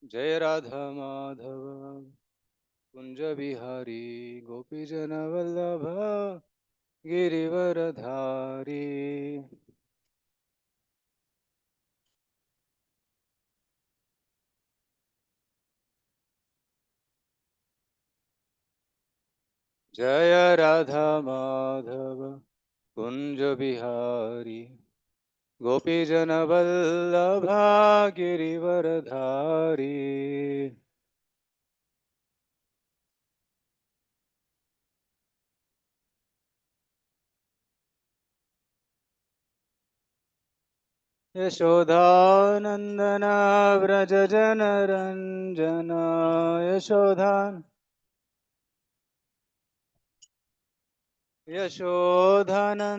जय राधा माधव कुंज बिहारी गोपीजन वल्लभ गिरिवरधारी। जय राधा माधव कुंज बिहारी गोपीजन वल्लभ गिरिवरधारी। यशोदानंदन व्रज जन रंजन यशोदान यशोधानंदन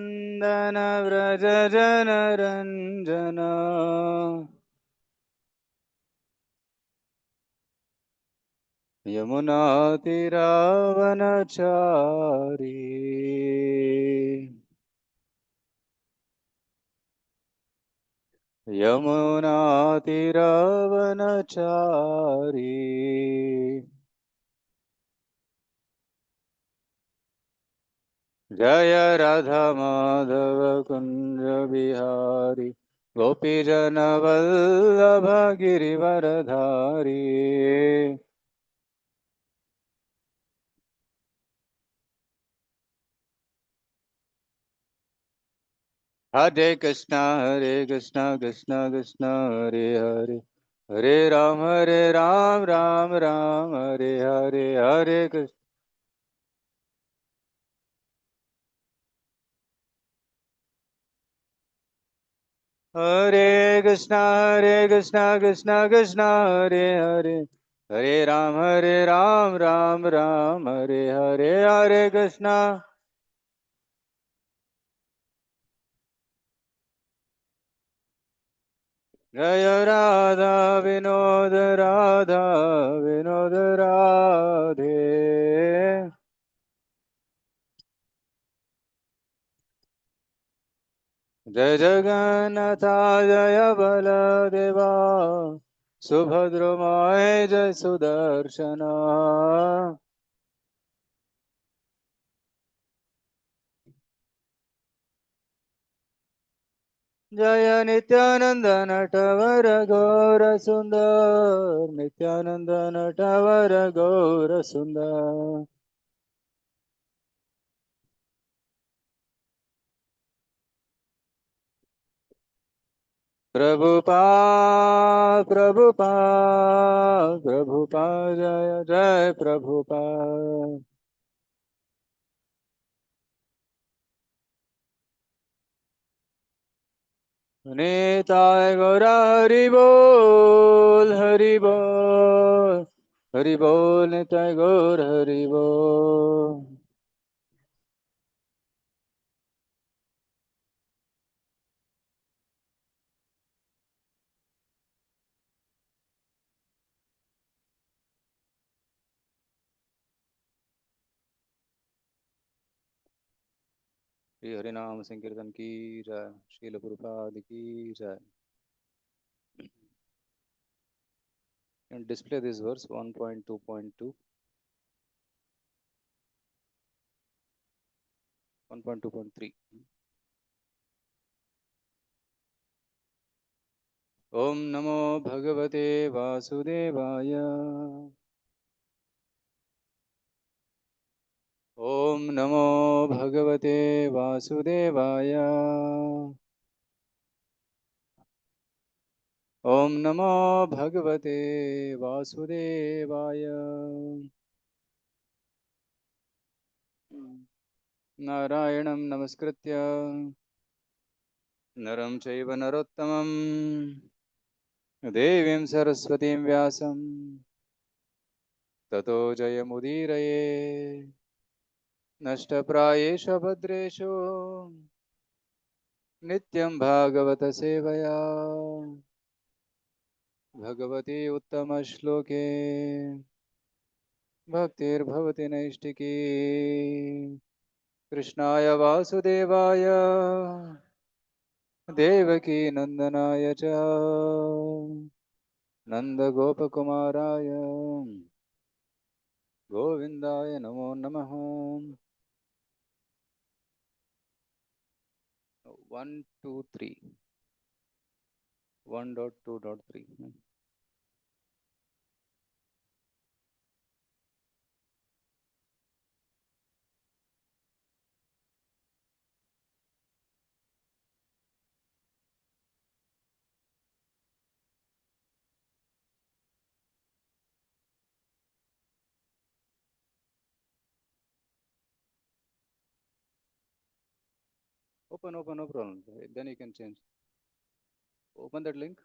व्रज जन रंजन यमुना तीरावनचारी। यमुना तीरावनचारी। जय राधा माधव कुंज बिहारी गोपीजन वल्लभ गिरिवरधारी। हरे कृष्णा कृष्णा कृष्णा हरे हरे हरे राम राम राम हरे हरे हरे कृष्ण। हरे कृष्णा कृष्णा कृष्णा हरे हरे हरे राम राम राम हरे हरे हरे कृष्णा। जय राधा विनोद राधे। जय जगन्नाथ जय बलदेवा सुभद्रमाय जय सुदर्शना। जय नित्यानंद नटवर गौर सुंदर नित्यानंद नटवर गौर सुंदर। प्रभुपा जय जय प्रभुपा। निताय गौरा हरि बोल हरि बोल निताय गौर हरि बोल। श्री हरिनाम संकीर्तन की जय। श्रील प्रभुपाद की जय। And display this verse 1.2.2 1.2.3. ओम नमो भगवते वासुदेवाय। ओम नमो भगवते वासुदेवाय। ओम नमो भगवते वासुदेवाय। नारायणं नमस्कृत्य नरं चैव नरोत्तमं देवीं सरस्वतीं व्यासं ततो जयमुदीरये। नष्टप्रायेषु भद्रेषु नित्यं भागवत सेवया भगवती उत्तमश्लोके भक्तिर्भवति नैष्टिकी। कृष्णाय वासुदेवाय देवकी नंदनाय च नन्दगोपकुमाराय गोविन्दाय नमो नमः 1 2 3 1.2.3 open no problem, then you can change. Open that link.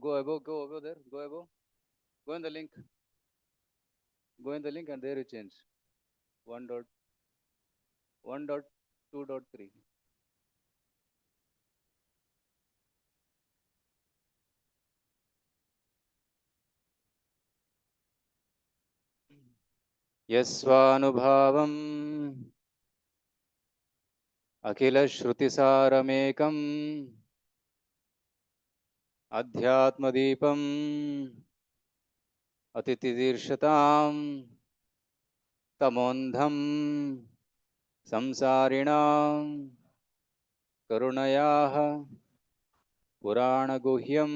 Go above there, go above, go in the link, and there you change 1.1.2.3. यस्वानुभावम् अखिलश्रुतिसारमेकम् अध्यात्मदीपम् अतितिदीर्षताम् तमोन्धम् संसारिणां करुणयाः पुराणगुह्यं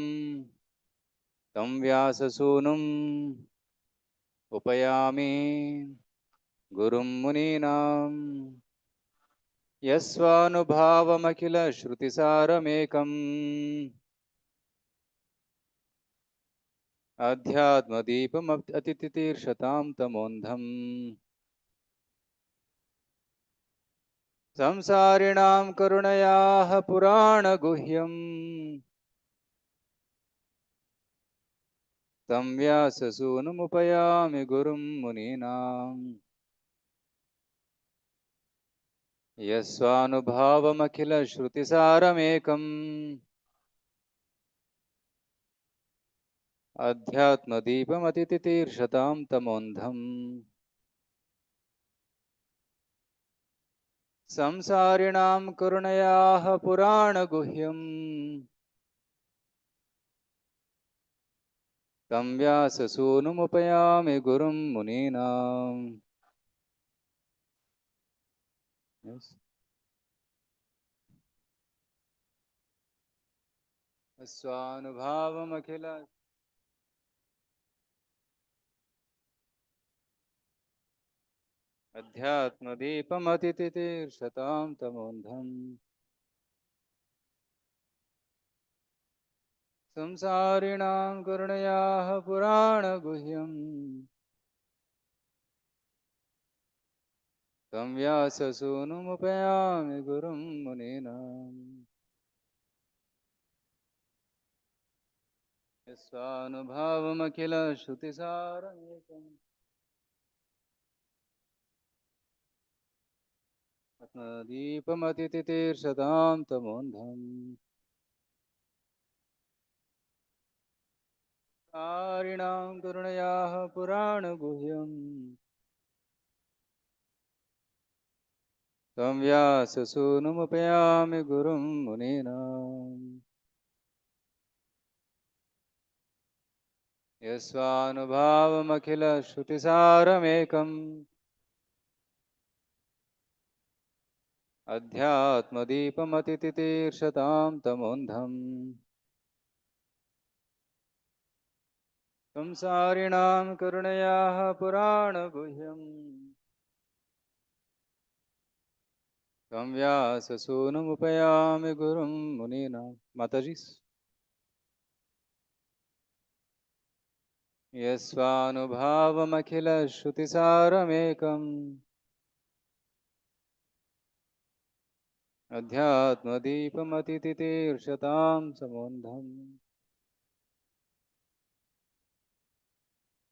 तं व्याससूनुम् उपयामि गुरुं मुनीनाम् यस्वानुभावमखिलश्रुतिसारमेकम् अध्यात्मदीपमतितितीर्षतां तमोन्धम् संसारिणां करुणयाः पुराणगुह्यम् तं व्याससूनुमुपयामि गुरुं मुनीनाम् यस्वानुभावमखिलश्रुतिसारमेकम् अध्यात्मदीपमतितितीर्षतां तमोन्धम् संसारिणां करुणयाः पुराणगुह्यम् तं व्याससूनुमुपयामि गुरुं मुनीनाम्. Yes. स्वानुभावमखिल अध्यात्मदीपमतितितीर्षतां तमोन्धम् संसारिणां करुणयाः पुराणगुह्यम् तं व्याससूनुमुपयामि गुरुं मुनीनाम्. यस्वानुभावमखिलश्रुतिसारमेकम् आत्मदीपमतितितीर्षतां तमोन्धम् सारिणां करुणयाः पुराणगुह्यम् तं व्याससूनुमुपयामि गुरुं मुनीनाम्. यस्वानुभावमखिलश्रुतिसारमेकम् अध्यात्मदीपमतितितीर्षतां तमोन्धम् संसारिणां करुणयाः पुराणगुह्यम् तं व्याससूनुमुपयामि गुरुं मुनीनाम्. माताजी. यस्वानुभावमखिलश्रुतिसारमेकम् अध्यात्मदीपमतितितीर्षतां समोन्धम्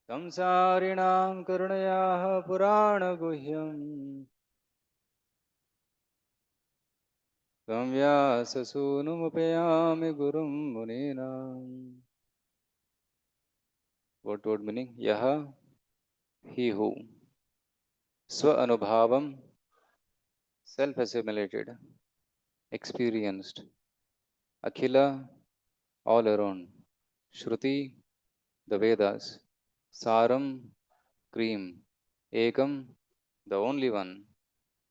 संसारिणां करुणयाः पुराणगुह्यम् तं व्याससूनुमुपयामि गुरुं मुनीनाम्. What meaning? Yah, he who. Swa anubhavam self-assimilated, experienced. Akhila, all around. Shruti, the Vedas. Saram, cream. Ekam, the only one.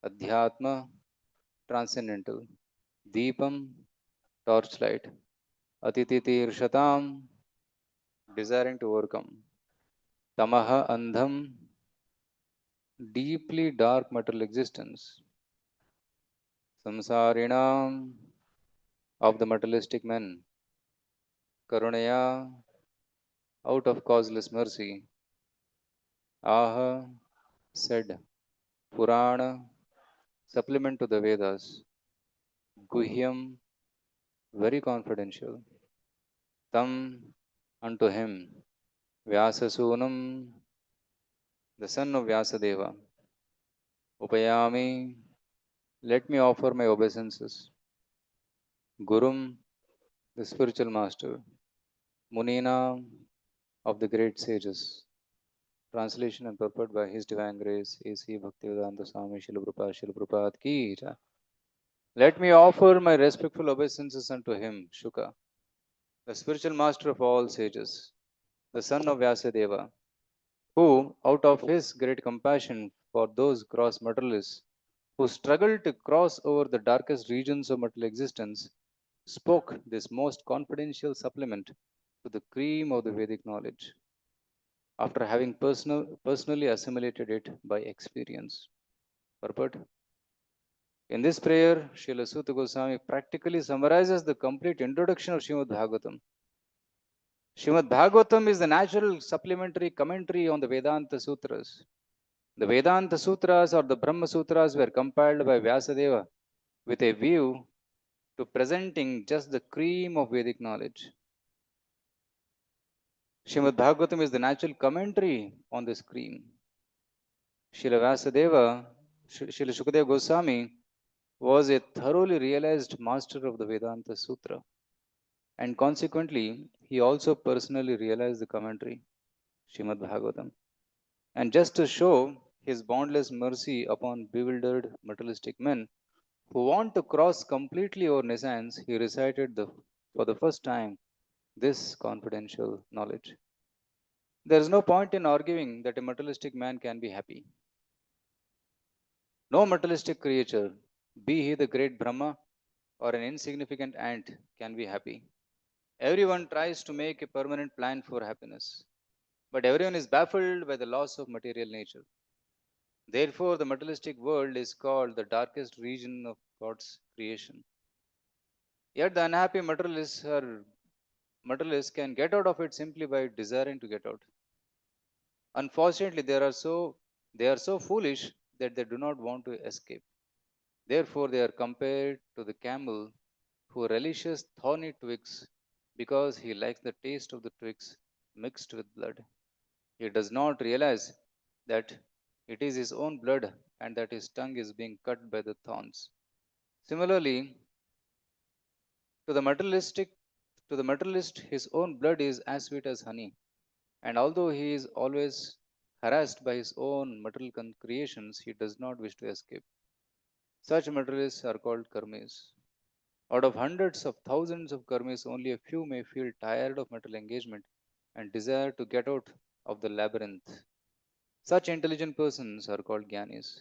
Adhyatma, transcendental. Deepam, torchlight. Atititirshatam, desiring to overcome. Tamaha, andham, deeply dark material existence. Samsarinam, of the materialistic men. Karunaya, out of causeless mercy. Aha, said. Purana, supplement to the Vedas. Guhyam, very confidential. Tam, unto him. Vyasasunam, the son of Vyasadeva. Upayami, let me offer my obeisances. Gurum, the spiritual master. Munina, of the great sages. Translation and purport by His Divine Grace, A.C. Bhaktivedanta Swami Srila Prabhupada Ki Jai. Let me offer my respectful obeisances unto him, Shuka, the spiritual master of all sages, the son of Vyasadeva, who, out of his great compassion for those gross materialists who struggle to cross over the darkest regions of material existence, spoke this most confidential supplement to the cream of the Vedic knowledge, after having personally assimilated it by experience. Purport. In this prayer, Srila Sutta Goswami practically summarizes the complete introduction of Srimad Bhagavatam. Srimad Bhagavatam is the natural supplementary commentary on the Vedanta Sutras. The Vedanta Sutras or the Brahma Sutras were compiled by Vyasadeva with a view to presenting just the cream of Vedic knowledge. Srimad Bhagavatam is the natural commentary on this cream. Srila Vyasadeva, Srila Shukadeva Goswami was a thoroughly realized master of the Vedanta Sutra, and consequently, he also personally realized the commentary, Srimad Bhagavatam. And just to show his boundless mercy upon bewildered materialistic men who want to cross completely over nescience, he recited for the first time this confidential knowledge. There is no point in arguing that a materialistic man can be happy. No materialistic creature, be he the great Brahma or an insignificant ant, can be happy. Everyone tries to make a permanent plan for happiness, but everyone is baffled by the loss of material nature. Therefore, the materialistic world is called the darkest region of God's creation. Yet the unhappy materialists can get out of it simply by desiring to get out. Unfortunately, they are so foolish that they do not want to escape. Therefore, they are compared to the camel who relishes thorny twigs because he likes the taste of the twigs mixed with blood. He does not realize that it is his own blood and that his tongue is being cut by the thorns. Similarly, to the materialistic to the materialist, his own blood is as sweet as honey, and although he is always harassed by his own material creations, he does not wish to escape. Such materialists are called karmis. Out of hundreds of thousands of karmis, only a few may feel tired of material engagement and desire to get out of the labyrinth. Such intelligent persons are called jnanis.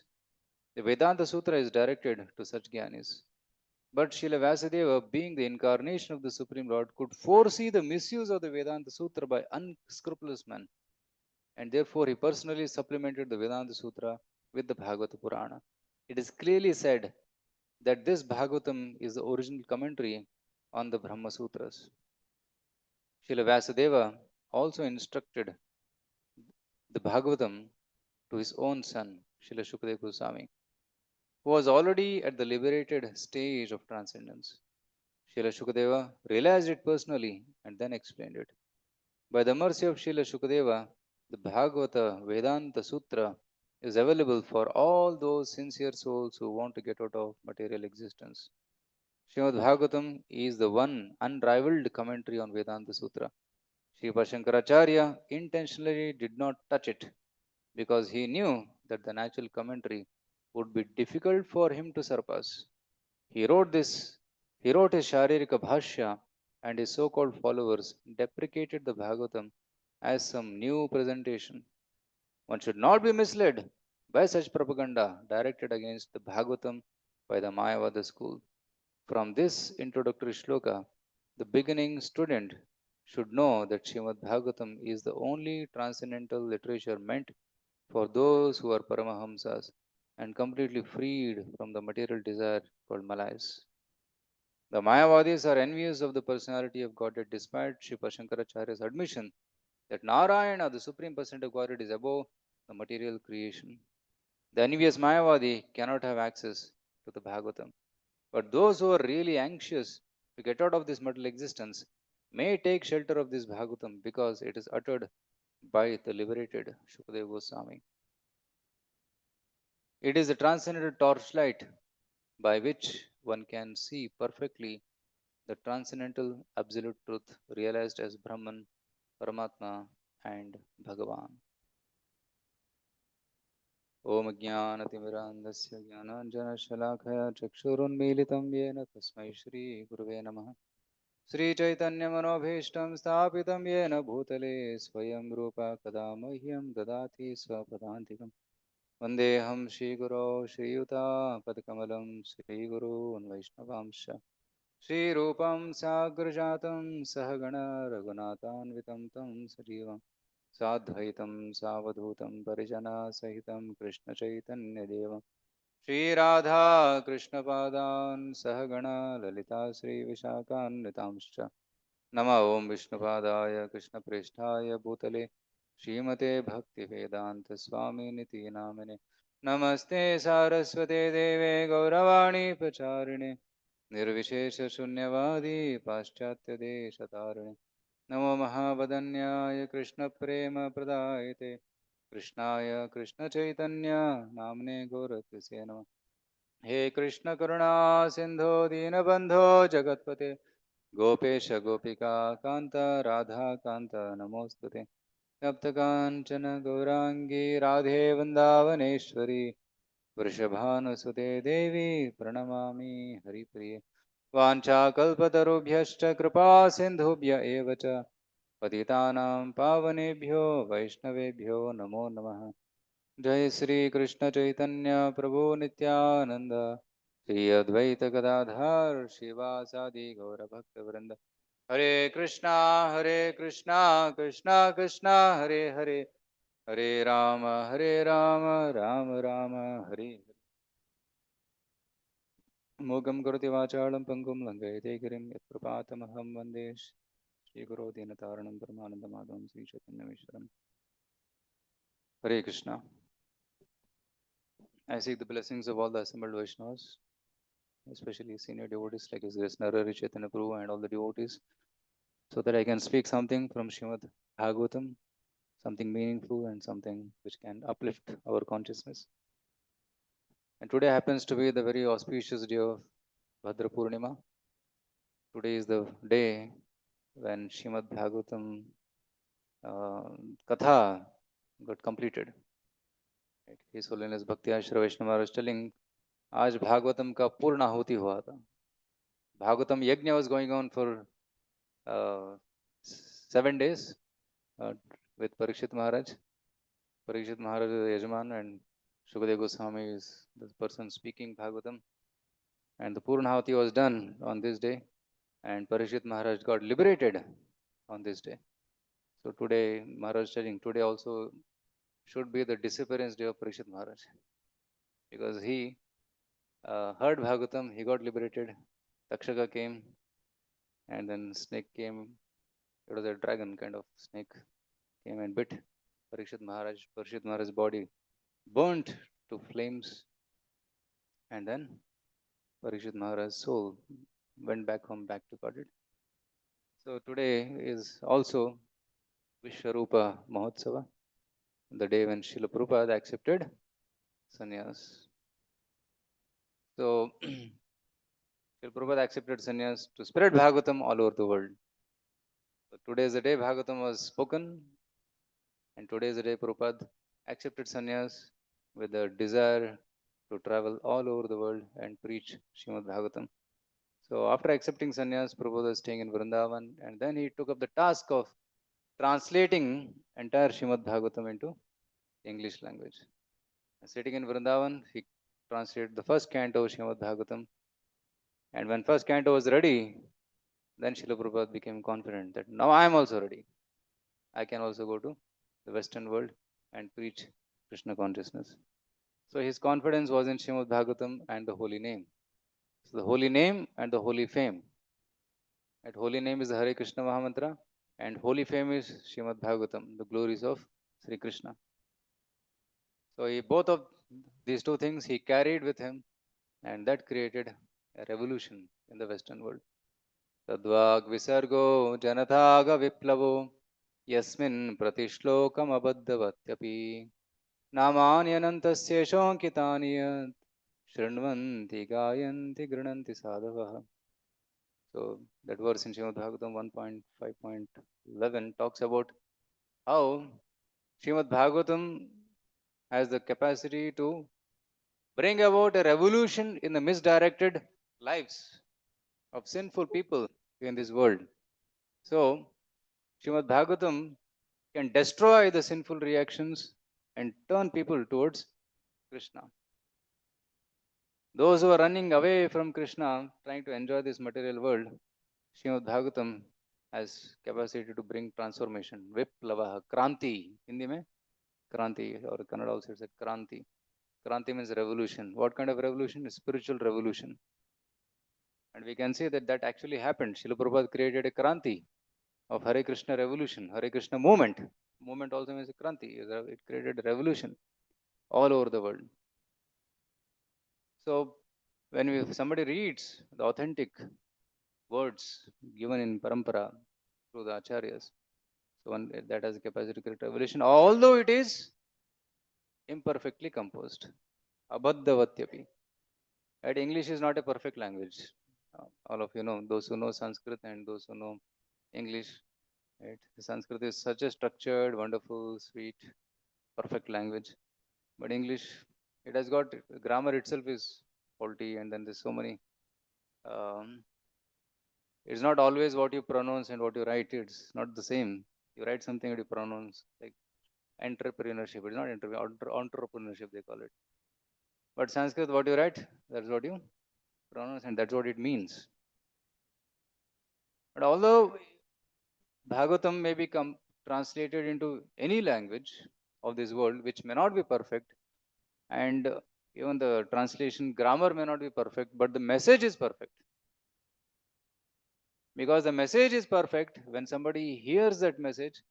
The Vedanta Sutra is directed to such jnanis. But Srila Vyasadeva, being the incarnation of the Supreme Lord, could foresee the misuse of the Vedanta Sutra by unscrupulous men, and therefore he personally supplemented the Vedanta Sutra with the Bhagavata Purana. It is clearly said that this Bhagavatam is the original commentary on the Brahma Sutras. Srila Vyasadeva also instructed the Bhagavatam to his own son, Srila Shukadeva Goswami, who was already at the liberated stage of transcendence. Srila Shukadeva realized it personally and then explained it. By the mercy of Srila Shukadeva, the Bhagavata Vedanta Sutra is available for all those sincere souls who want to get out of material existence. Srimad Bhagavatam is the one unrivaled commentary on Vedanta Sutra. Srila Shankaracharya intentionally did not touch it because he knew that the natural commentary would be difficult for him to surpass. He wrote this, he wrote his Sharirika Bhashya, and his so called followers deprecated the Bhagavatam as some new presentation. One should not be misled by such propaganda directed against the Bhagavatam by the Mayavada school. From this introductory shloka, the beginning student should know that Srimad Bhagavatam is the only transcendental literature meant for those who are Paramahamsas and completely freed from the material desire called Malayas. The Mayavadis are envious of the personality of Godhead despite Shiva Shankaracharya's admission that Narayana, the supreme person of Godhead, is above the material creation. The envious Mayavadi cannot have access to the Bhagavatam. But those who are really anxious to get out of this material existence may take shelter of this Bhagavatam because it is uttered by the liberated Shukadeva Goswami. It is a transcendental torchlight by which one can see perfectly the transcendental absolute truth realized as Brahman, Paramatma, and Bhagavan. Om Jnanatimirandasya Jnananjanashalakaya Chakshurunmilitam Yena Tasmai Shri Guruve Namaha श्रीचैतन्यमनोभीष्टं स्थापितं येन भूतले स्वयं रूपा कदा मह्यं ददाति स्वपदान्तिकं वन्देऽहं श्रीगुरो श्रीयुतापदकमलं श्रीगुरून् वैष्णवांश्च श्रीरूपं साग्रजातं सहगण रघुनाथान्वितं तं सजीवं साद्वैतं सावधूतं परिजनसहितं कृष्णचैतन्यदेवं श्रीराधा कृष्णपादान् सहगण ललिता श्रीविशाखान्वितांश्च नमः ॐ विष्णुपादाय कृष्णप्रेष्ठाय भूतले श्रीमते भक्तिवेदान्तस्वामिनिति नामिने नमस्ते सारस्वते देवे गौरवाणी प्रचारिणे निर्विशेषशून्यवादी पाश्चात्यदेशतारिणे नमो महावदन्याय कृष्णप्रेमप्रदायते कृष्णाय कृष्णचैतन्य नाम्ने गौरत्से नमः हे कृष्ण करुणा सिन्धो दीनबन्धो जगत्पते गोपेश गोपिका कान्त राधा कान्त नमोऽस्तुते तप्तकाञ्चन गौराङ्गी राधे वृन्दावनेश्वरी वृषभानुसुते देवी प्रणमामि हरिप्रिये वाञ्छाकल्पतरुभ्यश्च कृपा सिन्धुभ्य एव च पतितानां पावनेभ्यो वैष्णवेभ्यो नमो नमः जय श्री कृष्ण चैतन्य प्रभु नित्यानंद श्री अद्वैत गदाधर शिवासादि गौर भक्त वृंद हरे कृष्णा कृष्णा कृष्णा हरे हरे हरे राम राम राम हरे हरे मूगं करोति वाचालं पंगुं लङ्घयते गिरिं यत्कृपातमहं वन्दे श्रीगुरो दीनतारणं परमानन्दमाधवं श्रीचैतन्यमीश्वरम् हरे Krishna I seek the blessings of all the assembled Vaishnavas, especially senior devotees like His Grace Narari Chaitanya Prabhu and all the devotees, so that I can speak something from Srimad Bhagavatam, something meaningful and something which can uplift our consciousness. And today happens to be the very auspicious day of Bhadra Purnima. Today is the day when Srimad Bhagavatam Katha got completed. Right? His Holiness Bhakti Ashra Vaishnava was telling, आज भागवतम का पूर्ण आहुति हुआ था. Bhagavatam Yajna was going on for 7 days with Parikshit Maharaj. Parikshit Maharaj is the Yajman and Shukadeva Goswami is the person speaking Bhagavatam. And the Purnahuti was done on this day and Parikshit Maharaj got liberated on this day. So today, Maharaj is telling, today also should be the disappearance day of Parikshit Maharaj. Because he heard Bhagavatam, he got liberated. Takshaka came and then snake came. It was a dragon kind of snake came and bit Parikshit Maharaj. Parikshit Maharaj's body burnt to flames, and then Parikshit Maharaj's soul went back home, back to Godhead. So today is also Vishwarupa Mahotsava, the day when Srila Prabhupada accepted sannyas. So Srila Prabhupada accepted sannyas to spread Bhagavatam all over the world. So today is the day Bhagavatam was spoken, and today is the day Prabhupada accepted sannyas with the desire to travel all over the world and preach Srimad Bhagavatam. So after accepting sannyas, Prabhupada was staying in Vrindavan, and then he took up the task of translating entire Srimad Bhagavatam into English language. Sitting in Vrindavan, he translated the first canto of Srimad Bhagavatam, and when first canto was ready, then Srila Prabhupada became confident that now I am also ready. I can also go to the Western world and preach Krishna consciousness. So his confidence was in Srimad Bhagavatam and the holy name. So the holy name and the holy fame. That holy name is the Hare Krishna Mahamantra, and holy fame is Srimad Bhagavatam, the glories of Sri Krishna. So both of these two things he carried with him, and that created a revolution in the Western world. Tadvag visargo janathaga viplavo yasmin pratishlokam abaddavatyapi namanyanantasya shonkitani शृण्वन्ति गायन्ति गृह्णन्ति साधवः. So that verse in Srimad Bhagavatam 1.5.11 talks about how Srimad Bhagavatam has the capacity to bring about a revolution in the misdirected lives of sinful people in this world. So Srimad Bhagavatam can destroy the sinful reactions and turn people towards Krishna. Those who are running away from Krishna, trying to enjoy this material world, Srimad Bhagavatam has capacity to bring transformation. Viplava, Kranti. Hindi mein Kranti, or Kannada also it's a Kranti. Kranti means revolution. What kind of revolution? A spiritual revolution. And we can see that that actually happened. Srila Prabhupada created a Kranti of Hare Krishna revolution, Hare Krishna movement. Movement also means a Kranti. It created a revolution all over the world. So when somebody reads the authentic words given in parampara through the acharyas, so one that has a capacity to create revelation, although it is imperfectly composed. Abhaddhavatyapi. Right? English is not a perfect language. All of you know, those who know Sanskrit and those who know English, right? Sanskrit is such a structured, wonderful, sweet, perfect language. But English, it has got grammar itself is faulty, and then there's so many. It's not always what you pronounce and what you write. It's not the same. You write something and you pronounce like entrepreneurship. It's not entrepreneurship they call it. But Sanskrit, what you write, that's what you pronounce, and that's what it means. But although Bhagavatam may be translated into any language of this world, which may not be perfect, and even the translation grammar may not be perfect, but the message is perfect. Because the message is perfect, when somebody hears that message,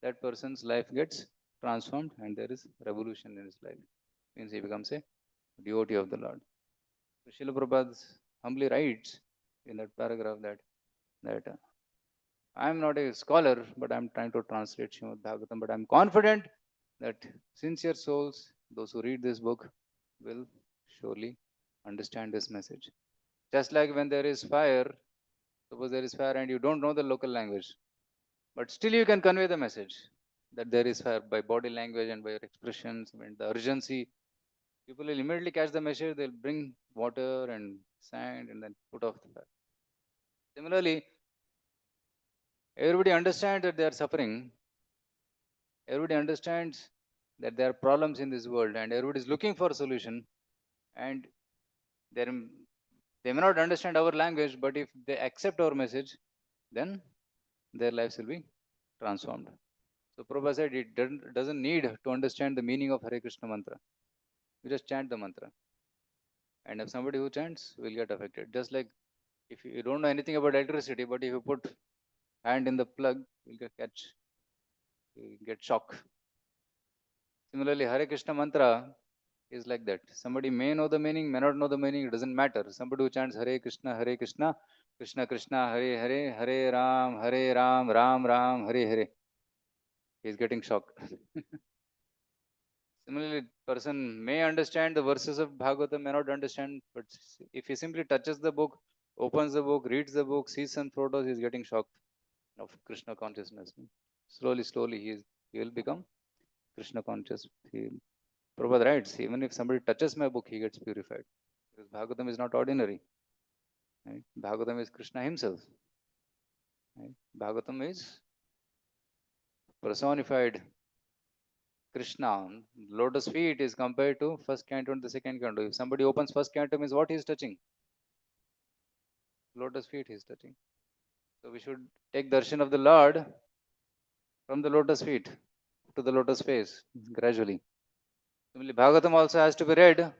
that person's life gets transformed and there is revolution in his life. Means he becomes a devotee of the Lord. So Srila Prabhupada humbly writes in that paragraph that I am not a scholar, but I am trying to translate Srimad Bhagavatam. But I am confident that sincere souls, those who read this book, will surely understand this message. Just like when there is fire, suppose there is fire and you don't know the local language, but still you can convey the message that there is fire by body language and by your expressions and the urgency. People will immediately catch the message, they'll bring water and sand and then put off the fire. Similarly, everybody understands that they are suffering. Everybody understands that there are problems in this world and everybody is looking for a solution. And they may not understand our language, but if they accept our message, then their lives will be transformed. So Prabhupada said it doesn't need to understand the meaning of Hare Krishna mantra. You just chant the mantra. And if somebody who chants will get affected. Just like if you don't know anything about electricity, but if you put hand in the plug, you'll get shock. Similarly, Hare Krishna mantra is like that. Somebody may know the meaning, may not know the meaning, it doesn't matter. Somebody who chants Hare Krishna, Krishna Krishna, Hare Hare, Hare Ram, Ram Ram, Hare Hare. He is getting shocked. Similarly, person may understand the verses of Bhagavatam, may not understand, but if he simply touches the book, opens the book, reads the book, sees some photos, he is getting shocked of Krishna consciousness. Slowly, he will become Krishna conscious. Prabhupada writes, even if somebody touches my book, he gets purified. Because Bhagavatam is not ordinary. Right? Bhagavatam is Krishna himself. Right? Bhagavatam is personified Krishna. Lotus feet is compared to first canto and the second canto. If somebody opens first canto, means what he is touching? Lotus feet he is touching. So we should take darshan of the Lord from the lotus feet to the lotus face gradually. Similarly, Bhagavatam also has to be read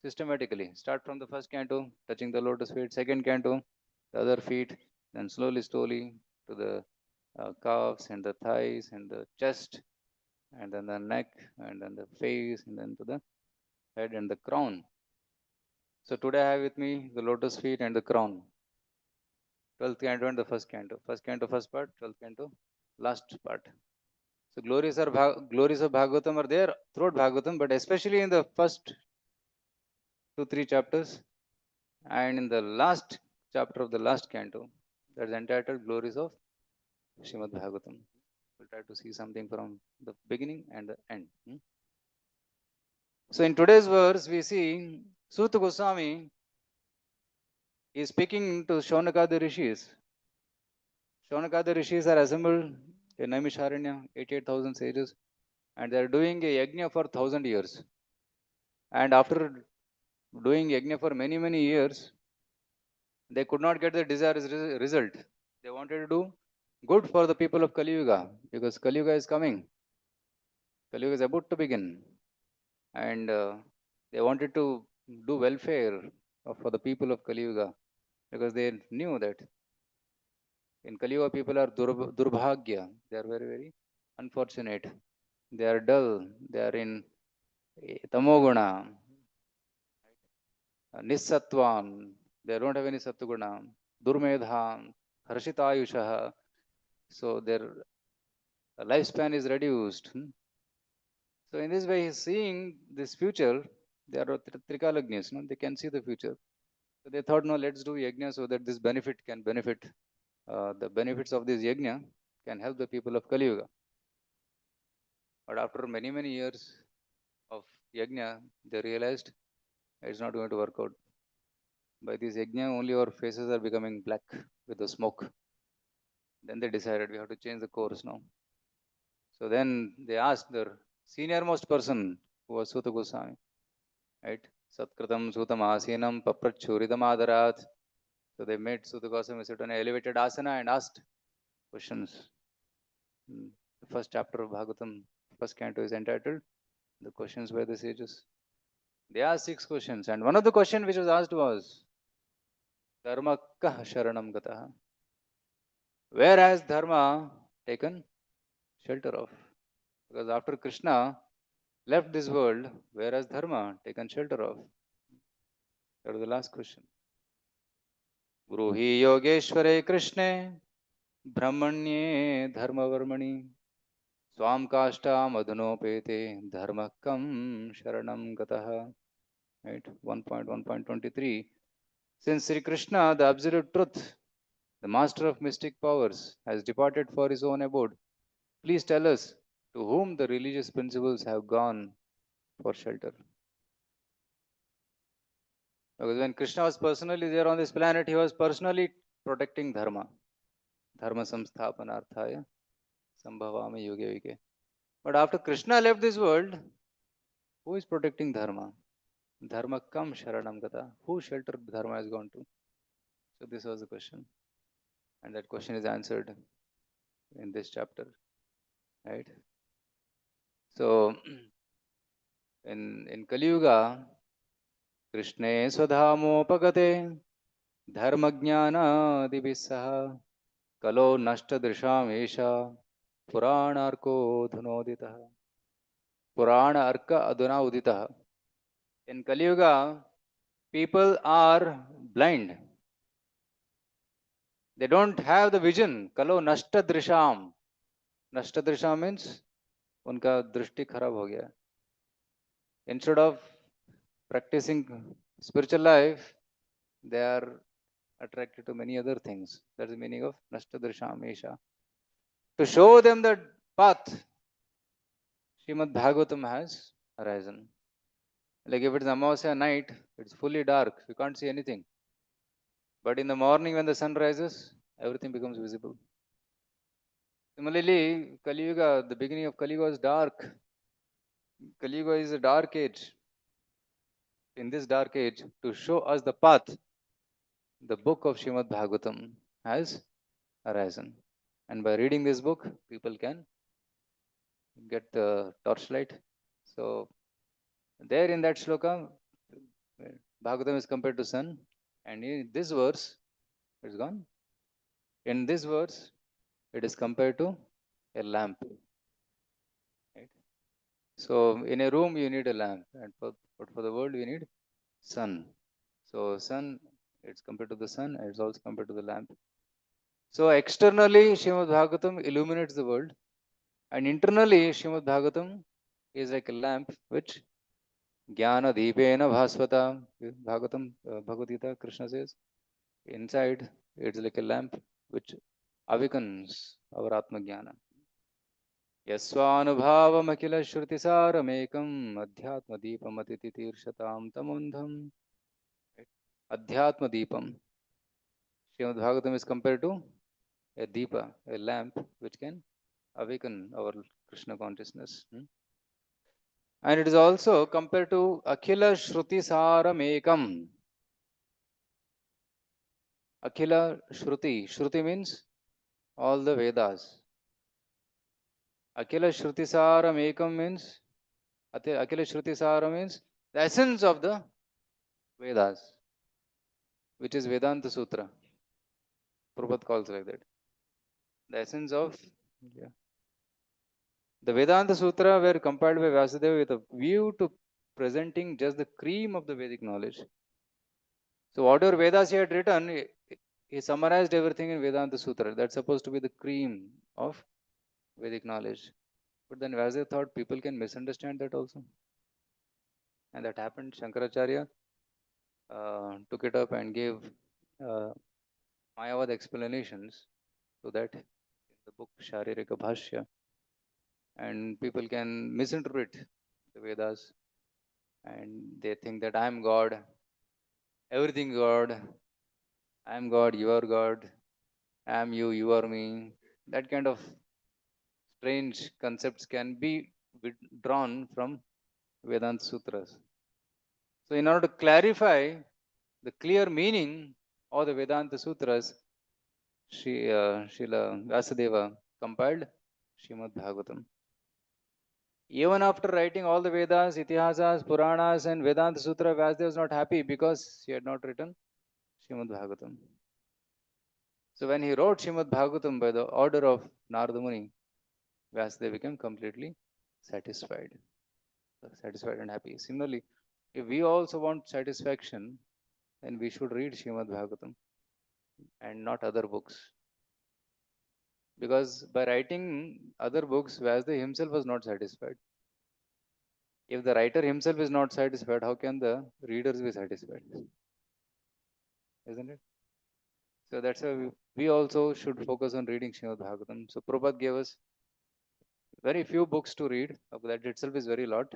systematically. Start from the first canto, touching the lotus feet, second canto, the other feet, then slowly to the calves and the thighs and the chest, and then the neck, and then the face, and then to the head and the crown. So today I have with me the lotus feet and the crown. 12th canto and the first canto. First canto, first part, 12th canto, last part. So glories of Bhagavatam are there throughout Bhagavatam, but especially in the first 2-3 chapters and in the last chapter of the last canto, that is entitled Glories of Srimad Bhagavatam. We'll try to see something from the beginning and the end. So in today's verse, we see Suta Goswami is speaking to Shaunakada Rishis. Shaunakada Rishis are assembled in Naimisharanya, 88,000 sages, and they are doing a yajna for 1,000 years. And after doing yajna for many years, they could not get the desired result. They wanted to do good for the people of Kali Yuga, because Kali Yuga is coming. Kali Yuga is about to begin. And they wanted to do welfare for the people of Kali Yuga, because they knew that in Kali Yuga people are durbhagya. They are very unfortunate. They are dull. They are in tamoguna, nisatvam. They don't have any sattuguna. Durmedham, harshitayushaha. So their lifespan is reduced. So in this way, he's seeing this future. They are trikalagnis, no? They can see the future. So they thought, no, let's do yajna so that this benefit can benefit, the benefits of this yajna can help the people of Kali Yuga. But after many years of yajna, they realized it's not going to work out. By this yajna, only our faces are becoming black with the smoke. Then they decided we have to change the course now. So then they asked their senior most person, who was Suta Goswami, right? Satkritam Sutam Asinam Paprachuritam Adarat. So they made Suta Goswami sit on an elevated asana and asked questions. The first chapter of Bhagavatam, first canto, is entitled The Questions by the Sages. They asked 6 questions, and one of the questions which was asked was Dharma kah sharanam gataha. Where has Dharma taken shelter of? Because after Krishna left this world, where has Dharma taken shelter of? That was the last question. Bruhi Yogeshware Krishne Brahmanye Dharmavarmani Swam Kashta Madhunopete Dharmakam Sharanam Gataha. Right? 1.1.23. Since Sri Krishna, the absolute truth, the master of mystic powers, has departed for his own abode, please tell us to whom the religious principles have gone for shelter. Because when Krishna was personally there on this planet, he was personally protecting Dharma. Dharma samsthapanarthaya sambhavami yuge yuge. But after Krishna left this world, who is protecting Dharma? Dharma kam sharanam gata. Who shelter Dharma has gone to? So this was the question. And that question is answered in this chapter. Right? So in Kali Yuga, Krishne Swadhamopagate Dharmajnana Divisaha Kalo Nashta Drisham Esha Purana Arko Dhunoditaha Purana Arka Aduna Uditaha. In Kali Yuga, people are blind. They don't have the vision. Kalo Nashta Drisham. Nashta Drisham means उनका दृष्टि खराब हो गया. Instead of practicing spiritual life, they are attracted to many other things. That's the meaning of Nashtadrishamesha. To show them the path, Srimad Bhagavatam has horizon. Like if it's Amavasya night, it's fully dark, you can't see anything. But in the morning when the sun rises, everything becomes visible. Similarly, Kali Yuga, the beginning of Kali Yuga is dark. Kali Yuga is a dark age. In this dark age, to show us the path, the book of Srimad Bhagavatam has arisen. And by reading this book, people can get the torchlight. So, there in that shloka, Bhagavatam is compared to sun. And in this verse, it's gone. In this verse, it is compared to a lamp. Right? So, in a room, you need a lamp. But for the world, you need sun. So, sun, it's compared to the sun, and it's also compared to the lamp. So externally, Srimad Bhagavatam illuminates the world, and internally, Srimad Bhagavatam is like a lamp which Jnana Deepena Bhasvata. Bhagavatam, Bhagavad Gita, Krishna says, inside it's like a lamp which awakens our Atma Jnana. Yasvanubhavam Akila Shrutisaramekam Adhyatma Deepam Atititirshatam Tamundham. Adhyatma Deepam. Srimad Bhagavatam is compared to a deepa, a lamp which can awaken our Krishna consciousness. And it is also compared to Akhila Shruti Saram Ekam. Akhila Shruti. Shruti means all the Vedas. Akhila Shruti Saram Ekam means, Akhila Shruti Saram means the essence of the Vedas, which is Vedanta Sutra. Prabhupada calls like that. The essence of, yeah. The Vedanta Sutra were compiled by Vyasadeva with a view to presenting just the cream of the Vedic knowledge. So whatever Vedas he had written, he summarized everything in Vedanta Sutra. That's supposed to be the cream of Vedic knowledge. But then Vyasadeva thought people can misunderstand that also. And that happened. Shankaracharya took it up and gave uh, Mayavad explanations to that in the book Sharirika Bhashya. And people can misinterpret the Vedas and they think that I am God, everything God, I am God, you are God, I am you, you are me. That kind of strange concepts can be withdrawn from Vedanta Sutras. So, in order to clarify the clear meaning of the Vedanta Sutras, Srila Vyasadeva compiled Srimad Bhagavatam. Even after writing all the Vedas, Itihasas, Puranas, and Vedanta Sutra, Vyasadeva was not happy because he had not written Srimad Bhagavatam. So, when he wrote Srimad Bhagavatam by the order of Narada Muni, Vyasadeva became completely satisfied and happy. Similarly, if we also want satisfaction, then we should read Srimad Bhagavatam and not other books. Because by writing other books, Vyasadeva himself was not satisfied. If the writer himself is not satisfied, how can the readers be satisfied? Isn't it? So that's why we also should focus on reading Srimad Bhagavatam. So Prabhupada gave us very few books to read. That itself is very lot.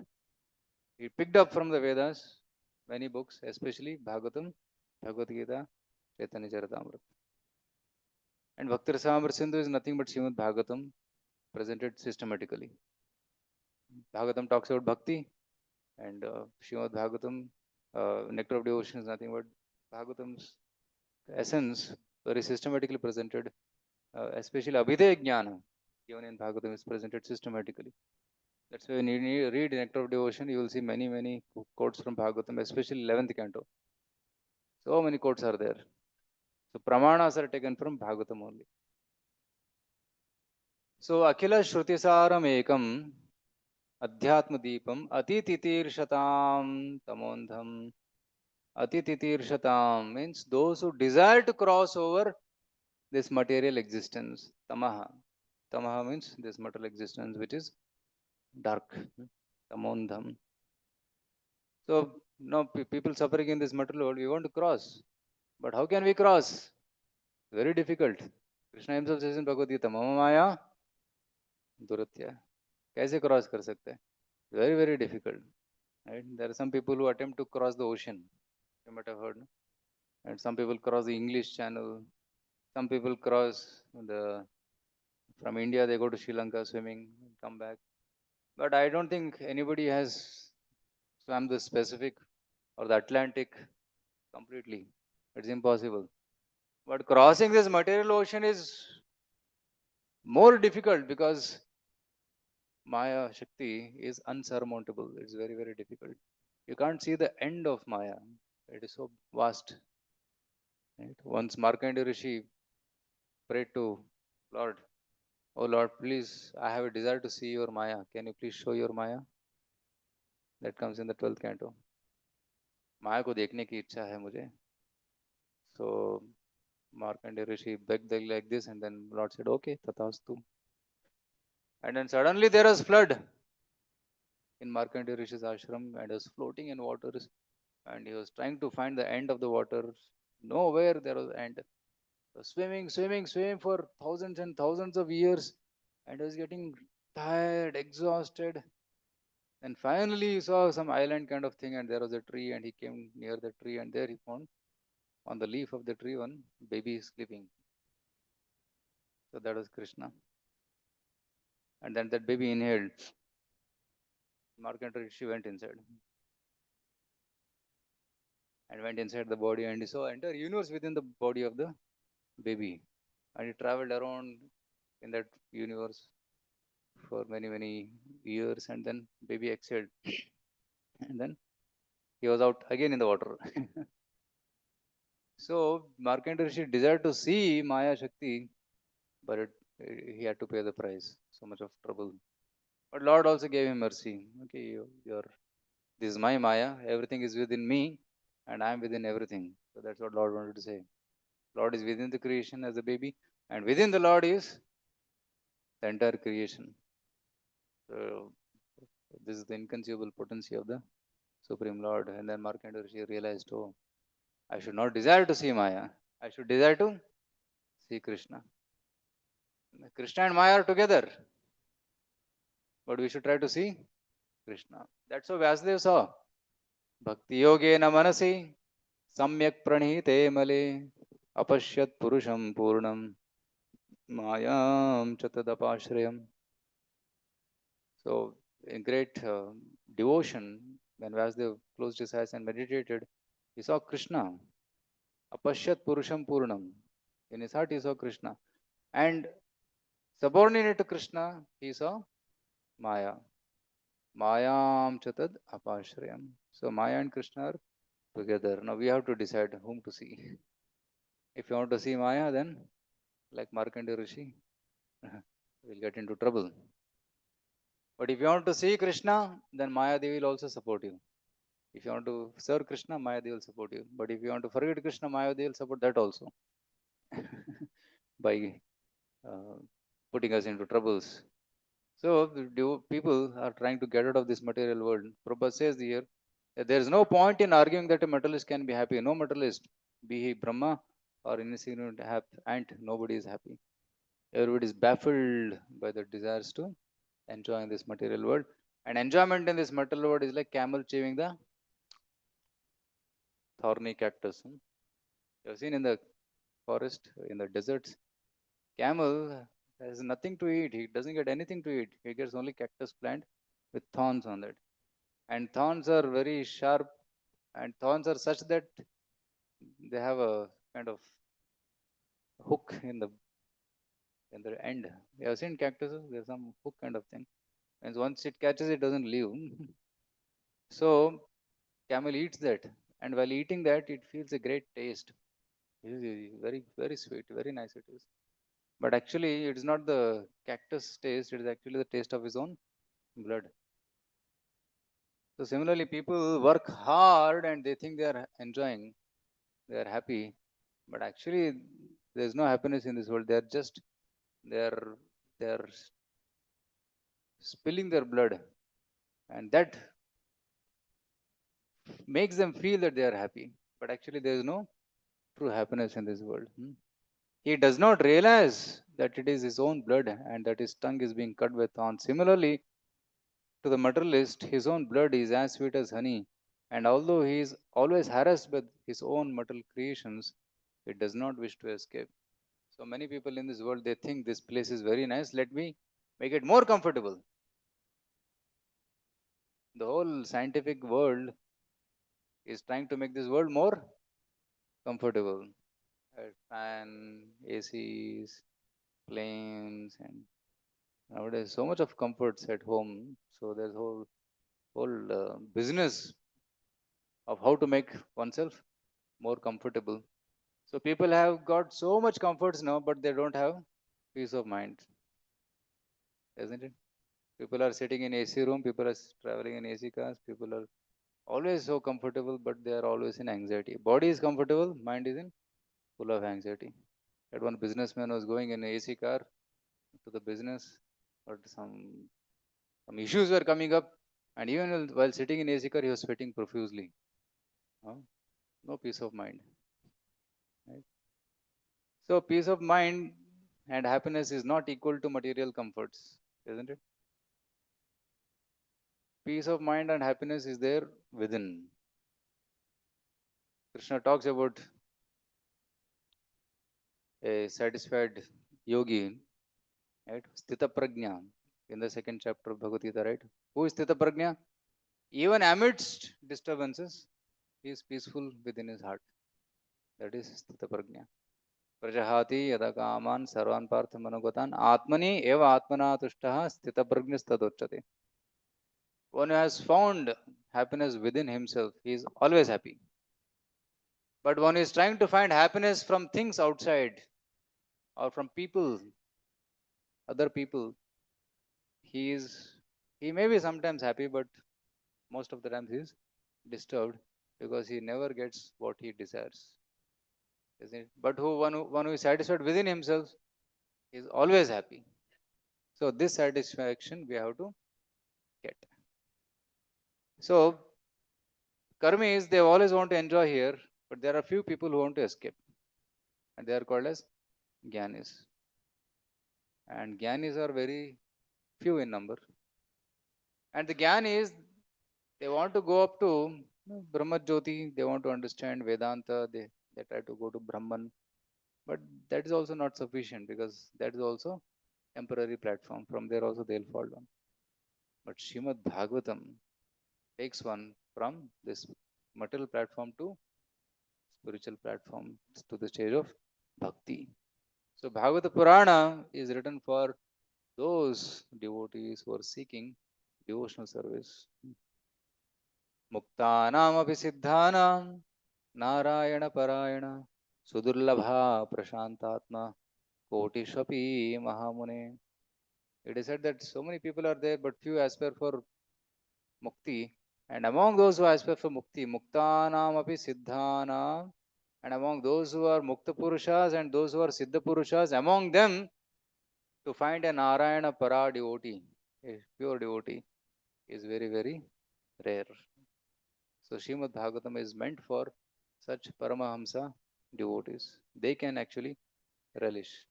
He picked up from the Vedas many books, especially Bhagavatam, Bhagavad Gita, Chaitanya Charitamrita. And Bhakti Rasamrita Sindhu is nothing but Srimad Bhagavatam presented systematically. Bhagavatam talks about bhakti, and Srimad Bhagavatam, Nectar of Devotion, is nothing but Bhagavatam's essence, very systematically presented, especially Abhidaya Jnana, given in Bhagavatam, is presented systematically. That's why when you read Nectar of Devotion, you will see many quotes from Bhagavatam, especially 11th canto. So many quotes are there. So Pramanas are taken from Bhagavatam only. So Akhila Shrutisaram Ekam Adhyatma Deepam Atititirshatam Tamondham. Atititirshatam means those who desire to cross over this material existence. Tamaha. Tamaha means this material existence which is dark. Tamondham. So now people suffering in this material world, we want to cross. But how can we cross? Very difficult. Krishna himself says in Bhagavad Gita, Mama Maya Duratya. कैसे cross कर सकते हैं? Very difficult. Right? There are some people who attempt to cross the ocean. You might have heard. No? And some people cross the English Channel. Some people cross the from India. They go to Sri Lanka swimming, come back. But I don't think anybody has swam the Pacific or the Atlantic completely. It's impossible. But crossing this material ocean is more difficult because Maya Shakti is unsurmountable. It's very, very difficult. You can't see the end of Maya. It is so vast. Right? Once Markandeya Rishi prayed to Lord, "Oh Lord, please, I have a desire to see your Maya. Can you please show your Maya?" That comes in the 12th canto. माया को देखने की इच्छा है मुझे. So Markandeya Rishi begged like this, and then Lord said, "Okay, tathastu." And then suddenly there was flood in Markandeya Rishi's ashram, and he was floating in waters, and he was trying to find the end of the water. Nowhere there was end. Swimming, swimming, swimming for thousands and thousands of years, and he was getting tired, exhausted. And finally, he saw some island kind of thing, and there was a tree, and he came near the tree, and there he found on the leaf of the tree one baby sleeping. So that was Krishna. And then that baby inhaled. Markandeya Rishi went inside and went inside the body, and he saw entire universe within the body of the baby. And he traveled around in that universe for many, many years, and then baby exhaled. And then he was out again in the water. So Markandeya Rishi desired to see Maya Shakti, but he had to pay the price. So much of trouble. But Lord also gave him mercy. Okay, this is my Maya. Everything is within me, and I am within everything. So that's what Lord wanted to say. Lord is within the creation as a baby, and within the Lord is the entire creation. So this is the inconceivable potency of the Supreme Lord. And then Markandeya Rishi realized, oh, I should not desire to see Maya. I should desire to see Krishna. Krishna and Maya are together, but we should try to see Krishna. That's how Vyasdev saw. Bhakti yogena manasi samyak pranihite male apashyat purusham purnam mayam chatadapashrayam. So, in great devotion, when Vyasdev closed his eyes and meditated, he saw Krishna. Apashyat Purusham Purnam. In his heart, he saw Krishna. And subordinate to Krishna, he saw Maya. Mayam Chatad Apashrayam. So, Maya and Krishna are together. Now, we have to decide whom to see. If you want to see Maya, then, like Markandeya Rishi, we'll get into trouble. But if you want to see Krishna, then Maya Devi will also support you. If you want to serve Krishna, Maya Devi will support you. But if you want to forget Krishna, Maya Devi will support that also by uh, putting us into troubles. So people are trying to get out of this material world. Prabhupada says here that there is no point in arguing that a materialist can be happy. No materialist, be he Brahma or insignificant ant, nobody is happy. Everybody is baffled by the desires to enjoy in this material world. And enjoyment in this material world is like camel chewing the thorny cactus. You have seen in the forest, in the deserts, camel has nothing to eat. He doesn't get anything to eat. He gets only cactus plant with thorns on it. And thorns are very sharp, and thorns are such that they have a kind of hook in the end. You have seen cactuses? There's some hook kind of thing. And once it catches, it doesn't leave. So camel eats that, and while eating that, it feels a great taste. It is very, very sweet, very nice it is. But actually, it is not the cactus taste, it is actually the taste of his own blood. So, similarly, people work hard and they think they are enjoying, they are happy, but actually, there is no happiness in this world. They are just, they are, they are spilling their blood, and that makes them feel that they are happy. But actually, there is no true happiness in this world. He does not realize that it is his own blood and that his tongue is being cut with thorns. Similarly, To the materialist, his own blood is as sweet as honey, and although he is always harassed by his own material creations, he does not wish to escape. So many people in this world, they think this place is very nice. Let me make it more comfortable. The whole scientific world is trying to make this world more comfortable. Fan, ACs, planes, and nowadays so much of comforts at home. So there's whole business of how to make oneself more comfortable. So people have got so much comforts now, but they don't have peace of mind, isn't it? People are sitting in AC room, people are traveling in AC cars, people are always so comfortable, but they are always in anxiety. Body is comfortable, mind is in full of anxiety. That one businessman was going in an AC car to the business, but some issues were coming up, and even while sitting in AC car, he was sweating profusely. Huh? No peace of mind. Right? So peace of mind and happiness is not equal to material comforts, isn't it? Peace of mind and happiness is there within. Krishna talks about a satisfied yogi, right? Sthita prajna in the second chapter of Bhagavad Gita, right? Who is Sthita prajna? Even amidst disturbances, he is peaceful within his heart. That is Sthita prajna. Prajahati yada kaman sarvan partha manogatan atmani eva atmana tushtaha sthita prajnastadocchate. One who has found happiness within himself, he is always happy. But one is trying to find happiness from things outside or from people, other people. He is he may be sometimes happy, but most of the times he is disturbed because he never gets what he desires. Isn't it? But one who is satisfied within himself is always happy. So this satisfaction we have to get. So karmis, they always want to enjoy here, but there are few people who want to escape, and they are called as Gyanis. And Gyanis are very few in number. And the Gyanis, they want to go up to Brahma Jyoti, they want to understand Vedanta, they try to go to Brahman. But that is also not sufficient because that is also temporary platform. From there also they'll fall down. But Srimad Bhagavatam takes one from this material platform to spiritual platform to the stage of bhakti. So Bhagavata Purana is written for those devotees who are seeking devotional service. Muktanam siddhanam Narayana Parayana Sudurlabha Prashantatma Kotishapi Mahamune. It is said that so many people are there, but few aspire for mukti. And among those who aspire for mukti, Muktanam Siddhanam, and among those who are Mukta Purushas and those who are Siddha Purushas, among them to find a Narayana Para devotee, a pure devotee, is very, very rare. So Srimad Bhagavatam is meant for such Paramahamsa devotees. They can actually relish.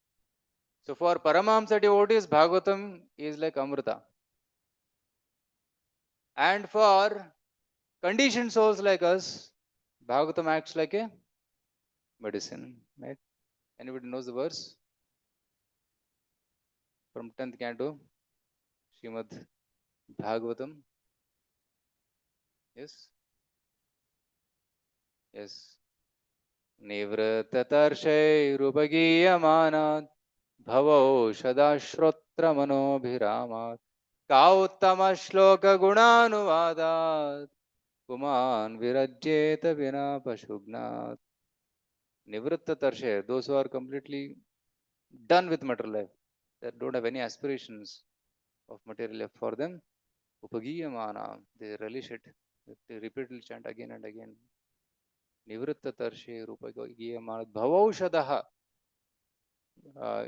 So for Paramahamsa devotees, Bhagavatam is like Amrita. And for conditioned souls like us, Bhagavatam acts like a medicine. Right? Anybody knows the verse? From 10th canto, Srimad Bhagavatam. Yes? Yes. निवृत्ततर्षैरुपगीयमानात् भवौषधाश्रोत्रमनोभिरामात् का उत्तमश्लोकगुणानुवादात् पुमान् विरज्येत विना पशुघ्नात्. Nivritta Tarshe, those who are completely done with material life, that don't have any aspirations of material life for them, Upagiyamana, they relish it. They repeatedly chant again and again. Nivritta Tarshe, Upagiyamana, Bhavaushadaha.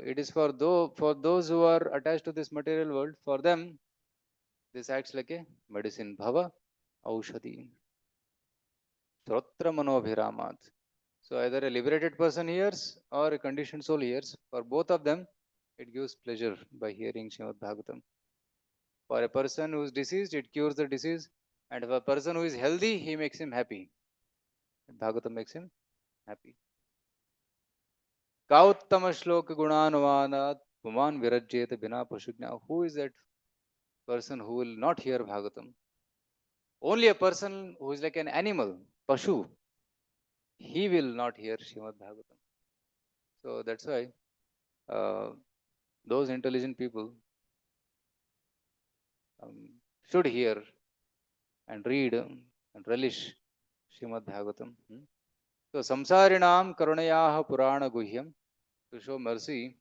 It is for those who are attached to this material world, for them, this acts like a medicine. Bhava Aushadi. Shrotra Manobhiramat. So either a liberated person hears or a conditioned soul hears. For both of them, it gives pleasure by hearing Srimad Bhagavatam. For a person who is deceased, it cures the disease. And if a person who is healthy, he makes him happy. Bhagavatam makes him happy. Kauttama shloka gunanvanat puman virajyeta bina pashugna. Who is that person who will not hear Bhagavatam? Only a person who is like an animal, Pashu, he will not hear Srimad Bhagavatam. So that's why uh, those intelligent people should hear and read and relish Srimad Bhagavatam. So samsarinam karunayaha purana guhyam, to show mercy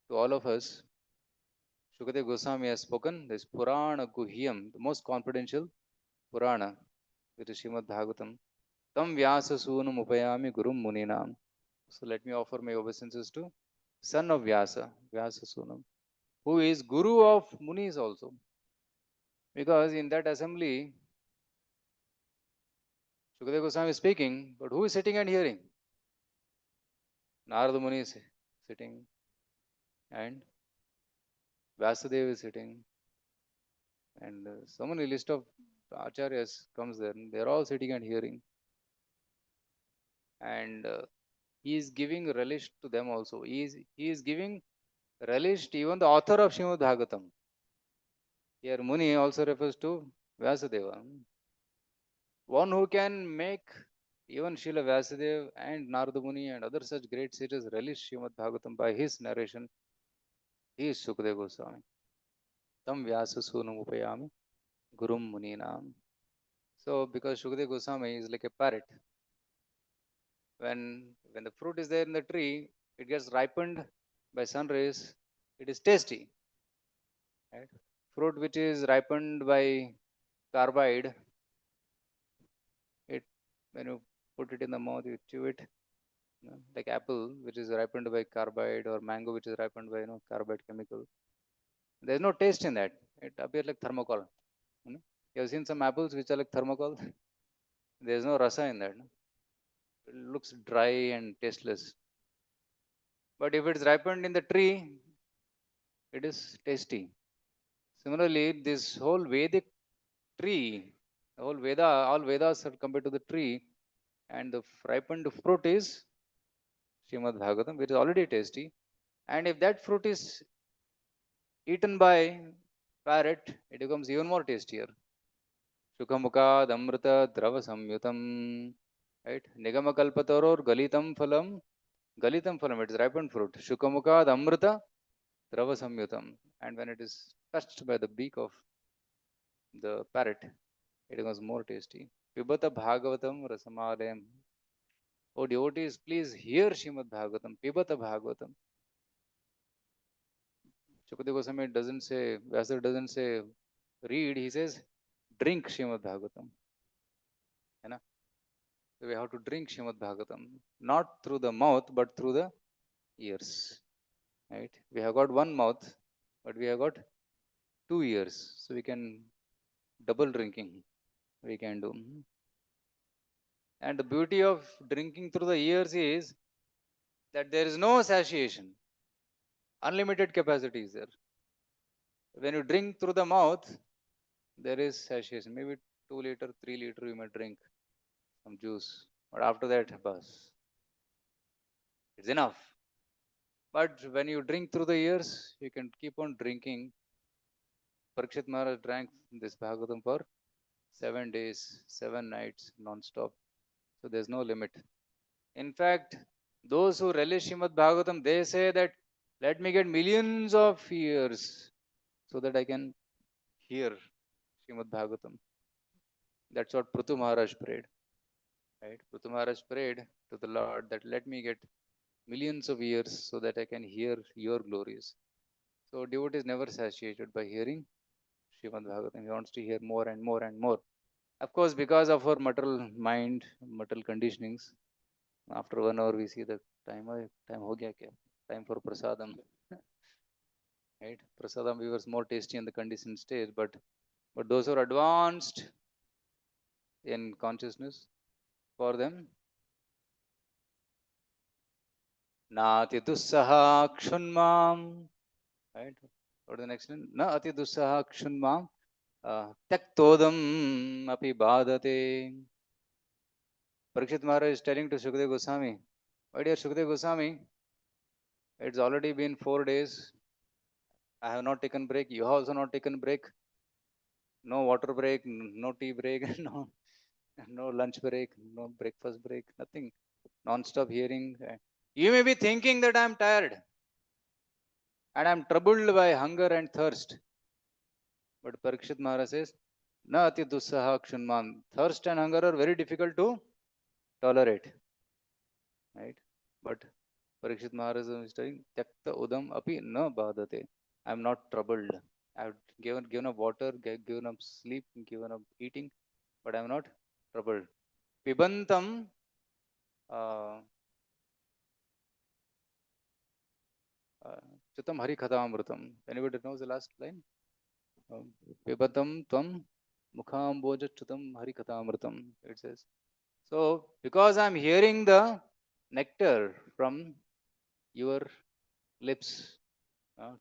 to all of us, Shukadeva Goswami has spoken this Purana Guhyam, the most confidential Purana, which is Srimad Bhagavatam. Tam Vyasa Sunam Upayami Gurum Muninam. So let me offer my obeisances to son of Vyasa, Vyasa Sunam, who is Guru of Munis also. Because in that assembly, Shukadeva Goswami is speaking, but who is sitting and hearing? Narada Muni is sitting, and Vyasadeva is sitting, and so many list of acharyas comes there, and they are all sitting and hearing. And he is giving relish to them also. He is giving relish to even the author of Srimad Bhagavatam. Here Muni also refers to Vyasadeva. One who can make even Srila Vyasadeva and Narada Muni and other such great sages relish Srimad Bhagavatam by his narration, he is Sukadeva Goswami. Tam Vyasa Sunam Upayami Gurum Muninam. So because Sukadeva Goswami is like a parrot, when the fruit is there in the tree, it gets ripened by sun rays, it is tasty. Right? Fruit which is ripened by carbide, it when you put it in the mouth, you chew it. Like apple, which is ripened by carbide, or mango, which is ripened by carbide chemical. There is no taste in that. It appears like thermocol. You have seen some apples which are like thermocol. There is no rasa in that. It looks dry and tasteless. But if it's ripened in the tree, it is tasty. Similarly, this whole Vedic tree, the whole Veda, all Vedas are compared to the tree, and the ripened fruit is Srimad Bhagavatam, which is already tasty. And if that fruit is eaten by parrot, it becomes even more tastier. Sukhamukad amrita drava samyutam. Right? Nigamakalpatoror galitam phalam, it is ripened fruit. Shukamukad amrita drava samyutam. And when it is touched by the beak of the parrot, it becomes more tasty. Pibata Bhagavatam Rasamalayam. Oh devotees, please hear Srimad Bhagavatam. Pibata Bhagavatam. Shukadeva Goswami doesn't say, Vyasa doesn't say read, he says drink Srimad Bhagavatam. You know? So we have to drink Srimad Bhagavatam, not through the mouth, but through the ears. Right? We have got one mouth, but we have got 2 ears. So we can double drinking. We can do. And the beauty of drinking through the ears is that there is no satiation. Unlimited capacity is there. When you drink through the mouth, there is satiation. Maybe 2 liter, 3 liter you may drink some juice. But after that, bus. It's enough. But when you drink through the ears, you can keep on drinking. Parikshit Maharaj drank this Bhagavatam for 7 days, 7 nights, non-stop. So there's no limit. In fact, those who relish Srimad Bhagavatam, they say that let me get millions of ears so that I can hear Srimad Bhagavatam. That's what Prithu Maharaj prayed. Right? Prithu Maharaj prayed to the Lord that let me get millions of ears so that I can hear your glories. So devotee is never satiated by hearing Srimad Bhagavatam. He wants to hear more and more and more. Of course, because of our material mind, material conditionings, after 1 hour we see the time. Time ho gaya kya? Time for prasadam. Right? Prasadam was more tasty in the conditioned stage, but those who are advanced in consciousness, for them, Nati dussaha kshunmam. Right? Or the next one, Na ati dussaha kshunmam Tyaktodam api badate. Parikshit Maharaj is telling to Shukdev Goswami, my dear Shukdev Goswami, it's already been 4 days. I have not taken break. You have also not taken break. No water break, no tea break, no lunch break, no breakfast break, nothing. Non-stop hearing. You may be thinking that I am tired and I am troubled by hunger and thirst. But Parikshit Maharaj says, Na ati dussaha kshunman. Thirst and hunger are very difficult to tolerate. Right? But Parikshit Maharaj is telling, Tyakta udam api na badate. I am not troubled. I have given up water, given up sleep, given up eating, but I am not troubled. Pibantam uh, Chitam Hari Kathamrutam. Anybody knows the last line? Pibatam Tvam Mukhamboja Chutam Hari Kathamrutam. It says. So, because I'm hearing the nectar from your lips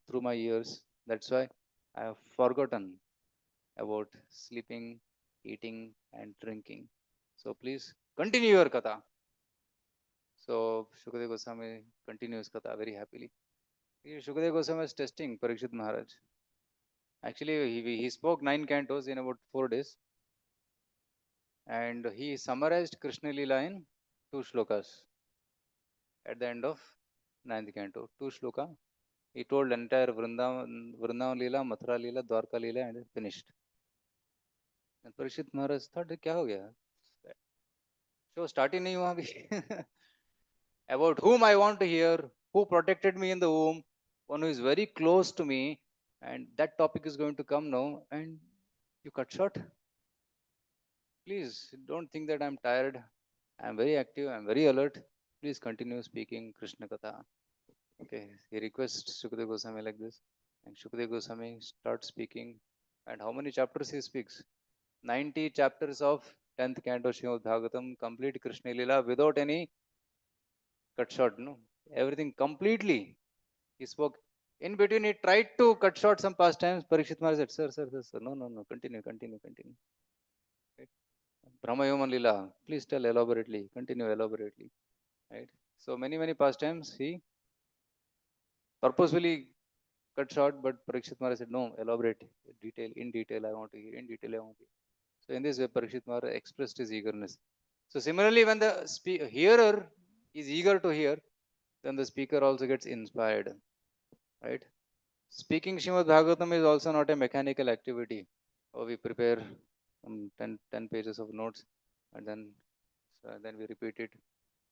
through my ears, that's why I have forgotten about sleeping, eating, and drinking. So, please continue your katha. So, Shukadeva Goswami continues katha very happily. Shukadeva Goswami is testing Parikshit Maharaj. Actually, he spoke 9 cantos in about 4 days, and he summarized Krishna Lila in 2 shlokas at the end of 9th canto. 2 shloka. He told entire Vrindavan Lila, Mathura Lila, Dwarka Lila, and finished. And Parikshit Maharaj thought, क्या हो गया? Show start ही नहीं हुआ अभी. About whom I want to hear, who protected me in the womb, one who is very close to me, and that topic is going to come now, and you cut short. Please don't think that I'm tired. I'm very active, I'm very alert. Please continue speaking Krishna Katha. Okay, he requests Shukadeva Goswami like this, and Shukadeva Goswami starts speaking. And how many chapters he speaks? 90 chapters of 10th canto Srimad Bhagavatam, complete Krishna Lila without any cut short, no? Everything completely. He spoke. In between, he tried to cut short some pastimes. Parikshit Maharaj said, sir, no, no, no, continue. Right? Brahma Yoman Lila, please tell elaborately, continue elaborately. Right? So many pastimes he purposefully cut short, but Parikshit Maharaj said, no, elaborate, in detail, I want to hear, in detail, I want to hear. So in this way, Parikshit Maharaj expressed his eagerness. So similarly, when the hearer is eager to hear, then the speaker also gets inspired. Right? Speaking Srimad Bhagavatam is also not a mechanical activity. Oh, we prepare 10 pages of notes and then we repeat it.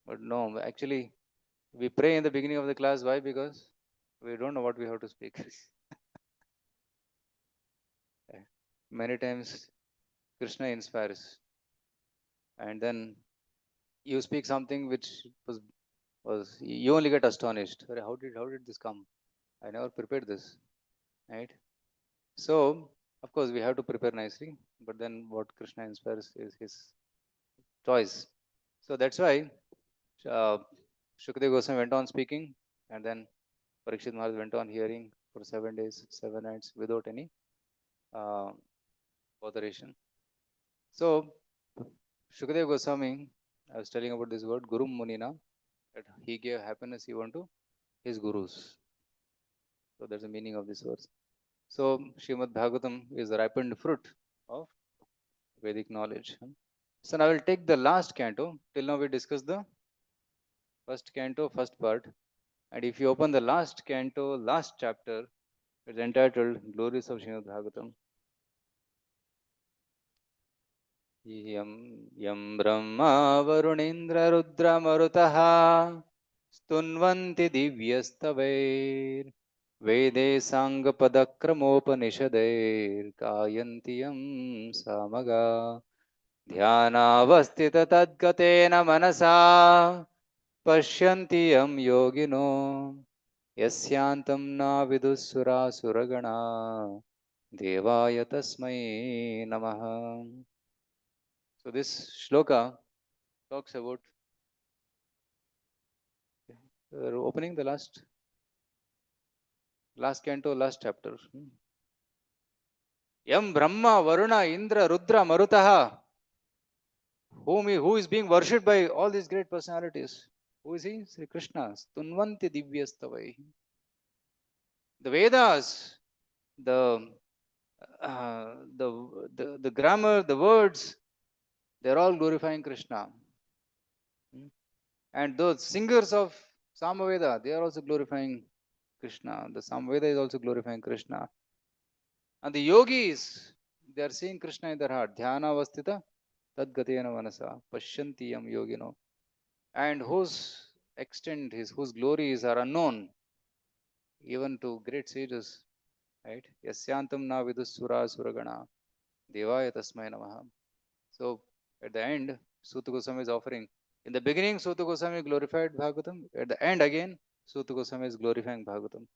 But no, actually, we pray in the beginning of the class. Why? Because we don't know what we have to speak. Many times Krishna inspires, and then you speak something which was you only get astonished. How did this come? I never prepared this, right? So of course we have to prepare nicely, but then what Krishna inspires is his choice. So that's why uh, Shukadeva Goswami went on speaking, and then Parikshit Maharaj went on hearing for 7 days, 7 nights without any uh, botheration. So Shukadeva Goswami, I was telling about this word Guru Munina, that he gave happiness even to his gurus. So that's the meaning of this verse. So Srimad Bhagavatam is the ripened fruit of Vedic knowledge. So now I will take the last canto. Till now we discussed the first canto, first part. And if you open the last canto, last chapter, it's entitled Glories of Srimad Bhagavatam. यं यं ब्रह्मा वरुणेन्द्र रुद्रमरुतः स्तुन्वन्ति दिव्यस्तवैर्वेदे साङ्गपदक्रमोपनिषदैर्गायन्ति यं सामगा ध्यानावस्थिततद्गतेन मनसा पश्यन्ति यं योगिनो यस्यान्तं नाविदुःसुरासुरगणा देवाय तस्मै नमः. So this shloka talks about opening the last canto, last chapter. Yam Brahma, Varuna, Indra, Rudra, Marutaha, who is being worshipped by all these great personalities. Who is he? Sri Krishna. Tunvanti Divyastavai. The Vedas, the the grammar, the words, they're all glorifying Krishna. And those singers of Samaveda, they are also glorifying Krishna. The Samaveda is also glorifying Krishna. And the yogis, they are seeing Krishna in their heart. Dhyana vastita tadgatena vanasa pashyantiyam yogino. And whose extent, whose glories are unknown even to great sages, right? Yasyantam na vidusura suragana devaya tasmai namaha. So at the end, Suta Goswami is offering. In the beginning, Suta Goswami glorified Bhagavatam. At the end, again, Suta Goswami is glorifying Bhagavatam.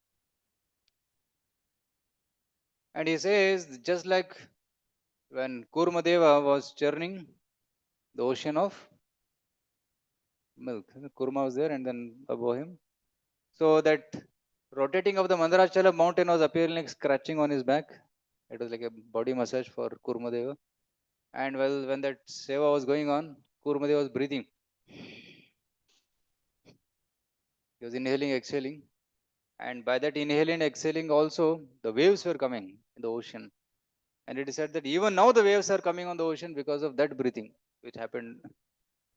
And he says, just like when Kurmadeva was churning the ocean of milk, Kurma was there, and then above him. So that rotating of the Mandarachala mountain was appearing like scratching on his back. It was like a body massage for Kurmadeva. And well, when that seva was going on, Kurmadeva was breathing. He was inhaling, exhaling. And by that inhaling, exhaling also, the waves were coming in the ocean. And it is said that even now the waves are coming on the ocean because of that breathing, which happened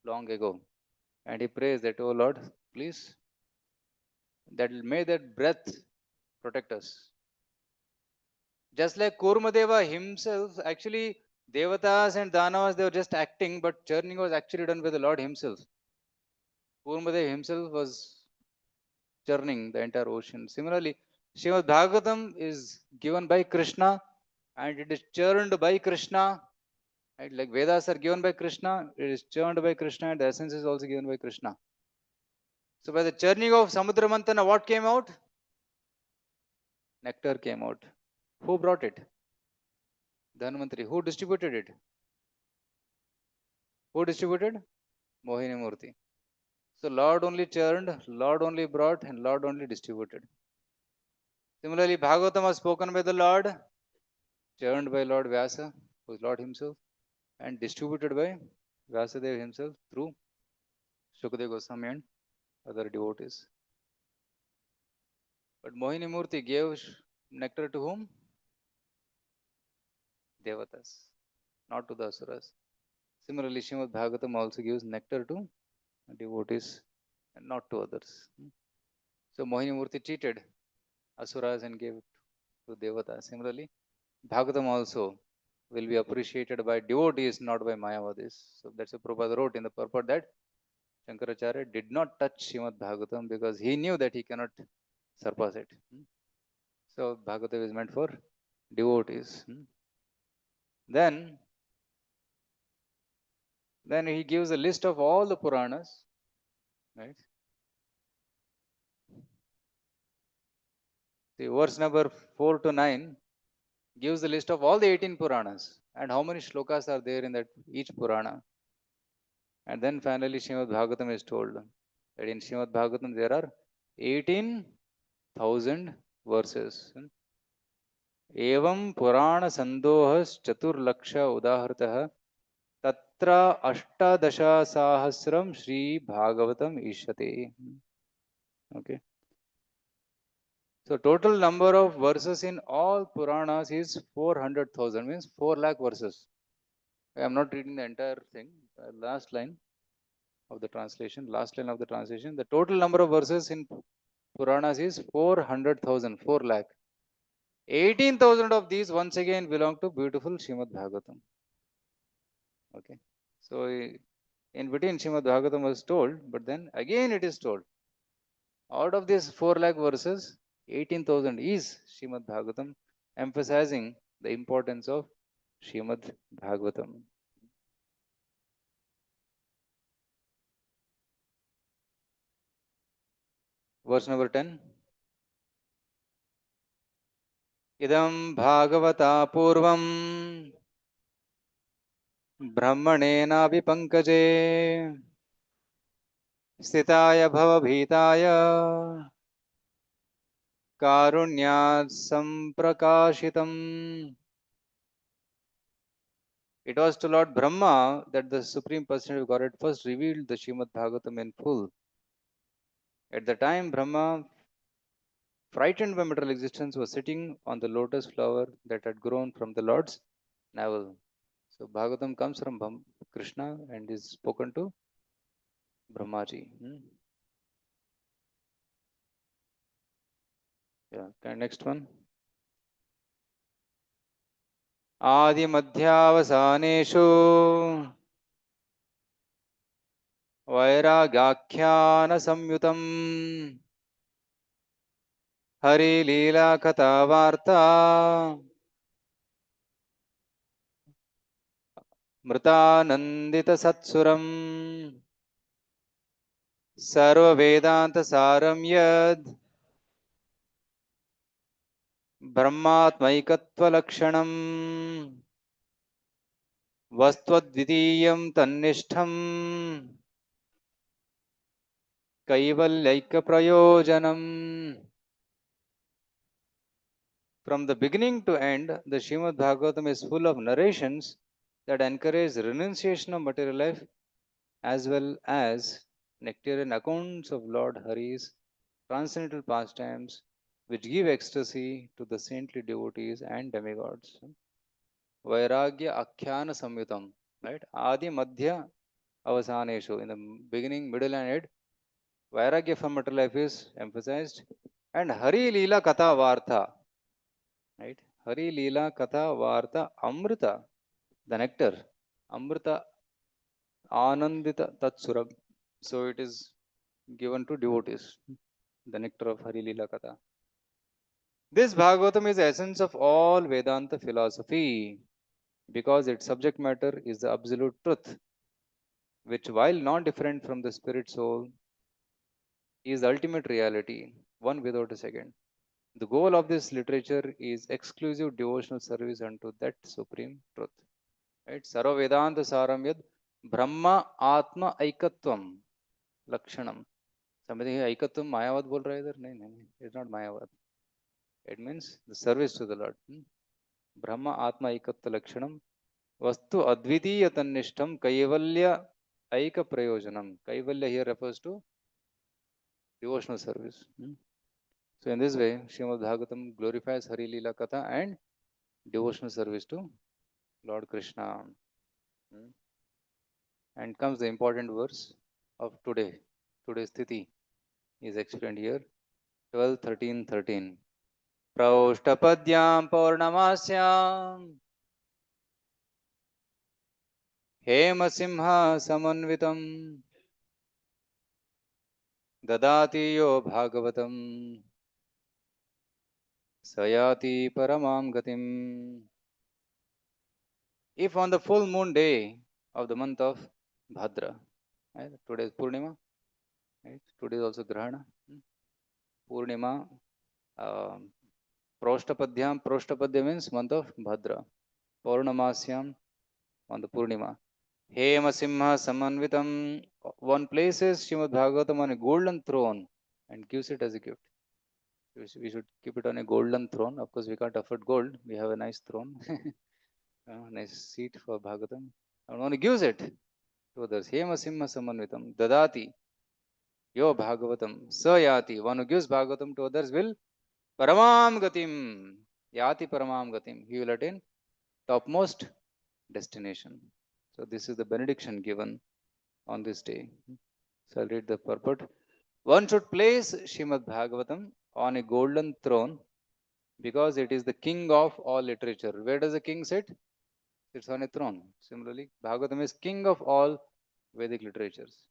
long ago. And he prays that, oh Lord, please, that may that breath protect us. Just like Kurmadeva himself, actually, Devatas and Danavas, they were just acting, but churning was actually done by the Lord himself. Kurmadeva himself was churning the entire ocean. Similarly, Srimad Bhagavatam is given by Krishna and it is churned by Krishna. Right? Like Vedas are given by Krishna, it is churned by Krishna, and the essence is also given by Krishna. So by the churning of Samudra Mantana, what came out? Nectar came out. Who brought it? Dhanvantari. Who distributed it? Who distributed? Mohini Murti. So Lord only churned, Lord only brought, and Lord only distributed. Similarly, Bhagavatam was spoken by the Lord, churned by Lord Vyasa, who is Lord himself, and distributed by Vyasadeva himself through Shukadeva Goswami and other devotees. But Mohini Murti gave nectar to whom? Devatas, not to the Asuras. Similarly, Srimad Bhagavatam also gives nectar to devotees and not to others. So Mohini Murti cheated Asuras and gave it to Devatas. Similarly, Bhagavatam also will be appreciated by devotees, not by Mayavadis. So that's what Prabhupada wrote in the purport that Shankaracharya did not touch Srimad Bhagavatam because he knew that he cannot surpass it. So Bhagavatam is meant for devotees. Then he gives a list of all the Puranas, right? See, verse number 4 to 9 gives the list of all the 18 Puranas and how many shlokas are there in that each Purana. And then finally Srimad Bhagavatam is told that in Srimad Bhagavatam there are 18,000 verses. Evam Purana Sandohas Chaturlaksha Udahartah Tatra Ashtadasha Sahasram Shri Bhagavatam Ishyate. Okay. So total number of verses in all Puranas is 400,000, means 4 lakh verses. I am not reading the entire thing. Last line of the translation. The total number of verses in Puranas is 400,000, 4 lakh. 18,000 of these once again belong to beautiful Srimad Bhagavatam. Okay. So in between Srimad Bhagavatam was told, but then again it is told. Out of these 4 lakh verses, 18,000 is Srimad Bhagavatam, emphasizing the importance of Srimad Bhagavatam. Verse number 10. Idam Bhagavata Purvam Brahmanenapi Pankaje Sthitaya Bhavabhitaya Karunyat Samprakashitam. It was to Lord Brahma that the Supreme Personality of Godhead first revealed the Srimad Bhagavatam in full. At the time, Brahma, frightened by material existence, was sitting on the lotus flower that had grown from the Lord's navel. So Bhagavatam comes from Krishna and is spoken to Brahmaji. Yeah. Okay, next one. आदिमध्यावसानेषु वैराग्याख्यानसंयुतम् हरिलीलाकथावार्ता मृतानन्दितसत्सुरम् सर्ववेदान्तसारं यद् ब्रह्मात्मैकत्वलक्षणम् वस्त्वद्वितीयं तन्निष्ठम् कैवल्यैकप्रयोजनम्. From the beginning to end, the Srimad Bhagavatam is full of narrations that encourage renunciation of material life as well as nectarian accounts of Lord Hari's transcendental pastimes, which give ecstasy to the saintly devotees and demigods. Vairagya Akhyana Samyutam, right? Adi Madhya Avasaneshu, in the beginning, middle, and end, Vairagya from material life is emphasized, and Hari Leela Katha Vartha, right? Hari Leela Katha Vartha Amrita, the nectar, Amrita Anandita Tatsurab. So it is given to devotees, the nectar of Hari Leela Katha. This Bhagavatam is the essence of all Vedanta philosophy because its subject matter is the absolute truth, which, while not different from the spirit soul, is the ultimate reality, one without a second. The goal of this literature is exclusive devotional service unto that supreme truth. Right? Sarva Vedanta Saram Yad Brahma Atma Aikatvam Lakshanam. Somebody Aikatvam Mayavad bol raha hai idhar? नहीं, it's not Mayavad. It means the service to the Lord. Brahma Atma Aikatva Lakshanam Vastu Advitiya Tannishtam Kaivalya Aika Prayojanam. Kaivalya here refers to devotional service. So in this way, Srimad Bhagavatam glorifies Hari Leela Katha and devotional service to Lord Krishna. And comes the important verse of today. Today's Tithi is explained here. 12, 13, 13. Praushthapadyam Paurnamasyam Hemasimha Samanvitam Dadati Yo Bhagavatam Sayati Paramam Gatim. If on the full moon day of the month of Bhadra, right? Today is Purnima, right? Today is also Grahana. Purnima, Proshtapadya means month of Bhadra. Paurnamasyam on the Purnima. Hemasimha Samanvitam, one places Srimad Bhagavatam on a golden throne and gives it as a gift. We should keep it on a golden throne. Of course, we can't afford gold. We have a nice throne, nice seat for Bhagavatam. And one gives it to others. Hemasimha Samanvitam, Dadati, Yo Bhagavatam, Sayati. One who gives Bhagavatam to others will Paramam Gatim, Yati Paramam Gatim. He will attain topmost destination. So this is the benediction given on this day. So I'll read the purport. One should place Srimad Bhagavatam on a golden throne because it is the king of all literature. Where does the king sit? It's on a throne. Similarly, Bhagavatam is king of all Vedic literatures.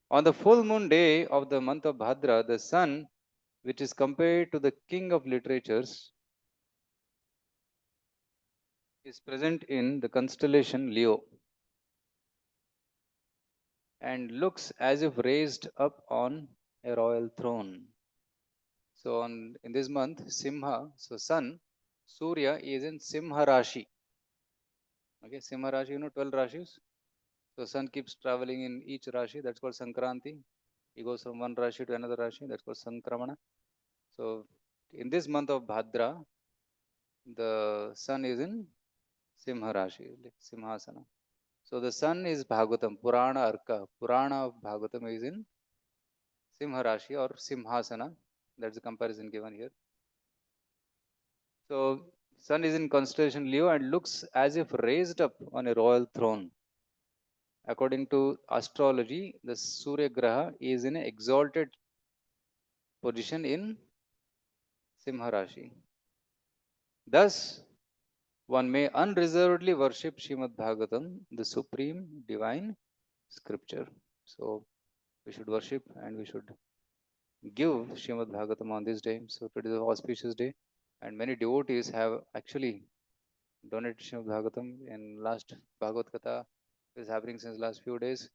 On the full moon day of the month of Bhadra, the sun, which is compared to the king of literatures, is present in the constellation Leo and looks as if raised up on a royal throne. So in this month, Simha, so sun, Surya is in Simha Rashi. Okay, Simha Rashi, 12 Rashis. So sun keeps traveling in each Rashi, that's called Sankranti. He goes from one Rashi to another Rashi, that's called Sankramana. So in this month of Bhadra, the sun is in Simha Rashi, like Simhasana. So the sun is Bhagavatam, Purana Arka. Purana of Bhagavatam is in Simha Rashi or Simhasana. That's the comparison given here. So sun is in constellation Leo and looks as if raised up on a royal throne. According to astrology, the Surya Graha is in an exalted position in Simha Rashi. Thus, one may unreservedly worship Srimad Bhagavatam, the supreme divine scripture. So we should worship and we should give Srimad Bhagavatam on this day. So today is an auspicious day, and many devotees have actually donated Srimad Bhagavatam. In last Bhagavad Gita is happening since last few days.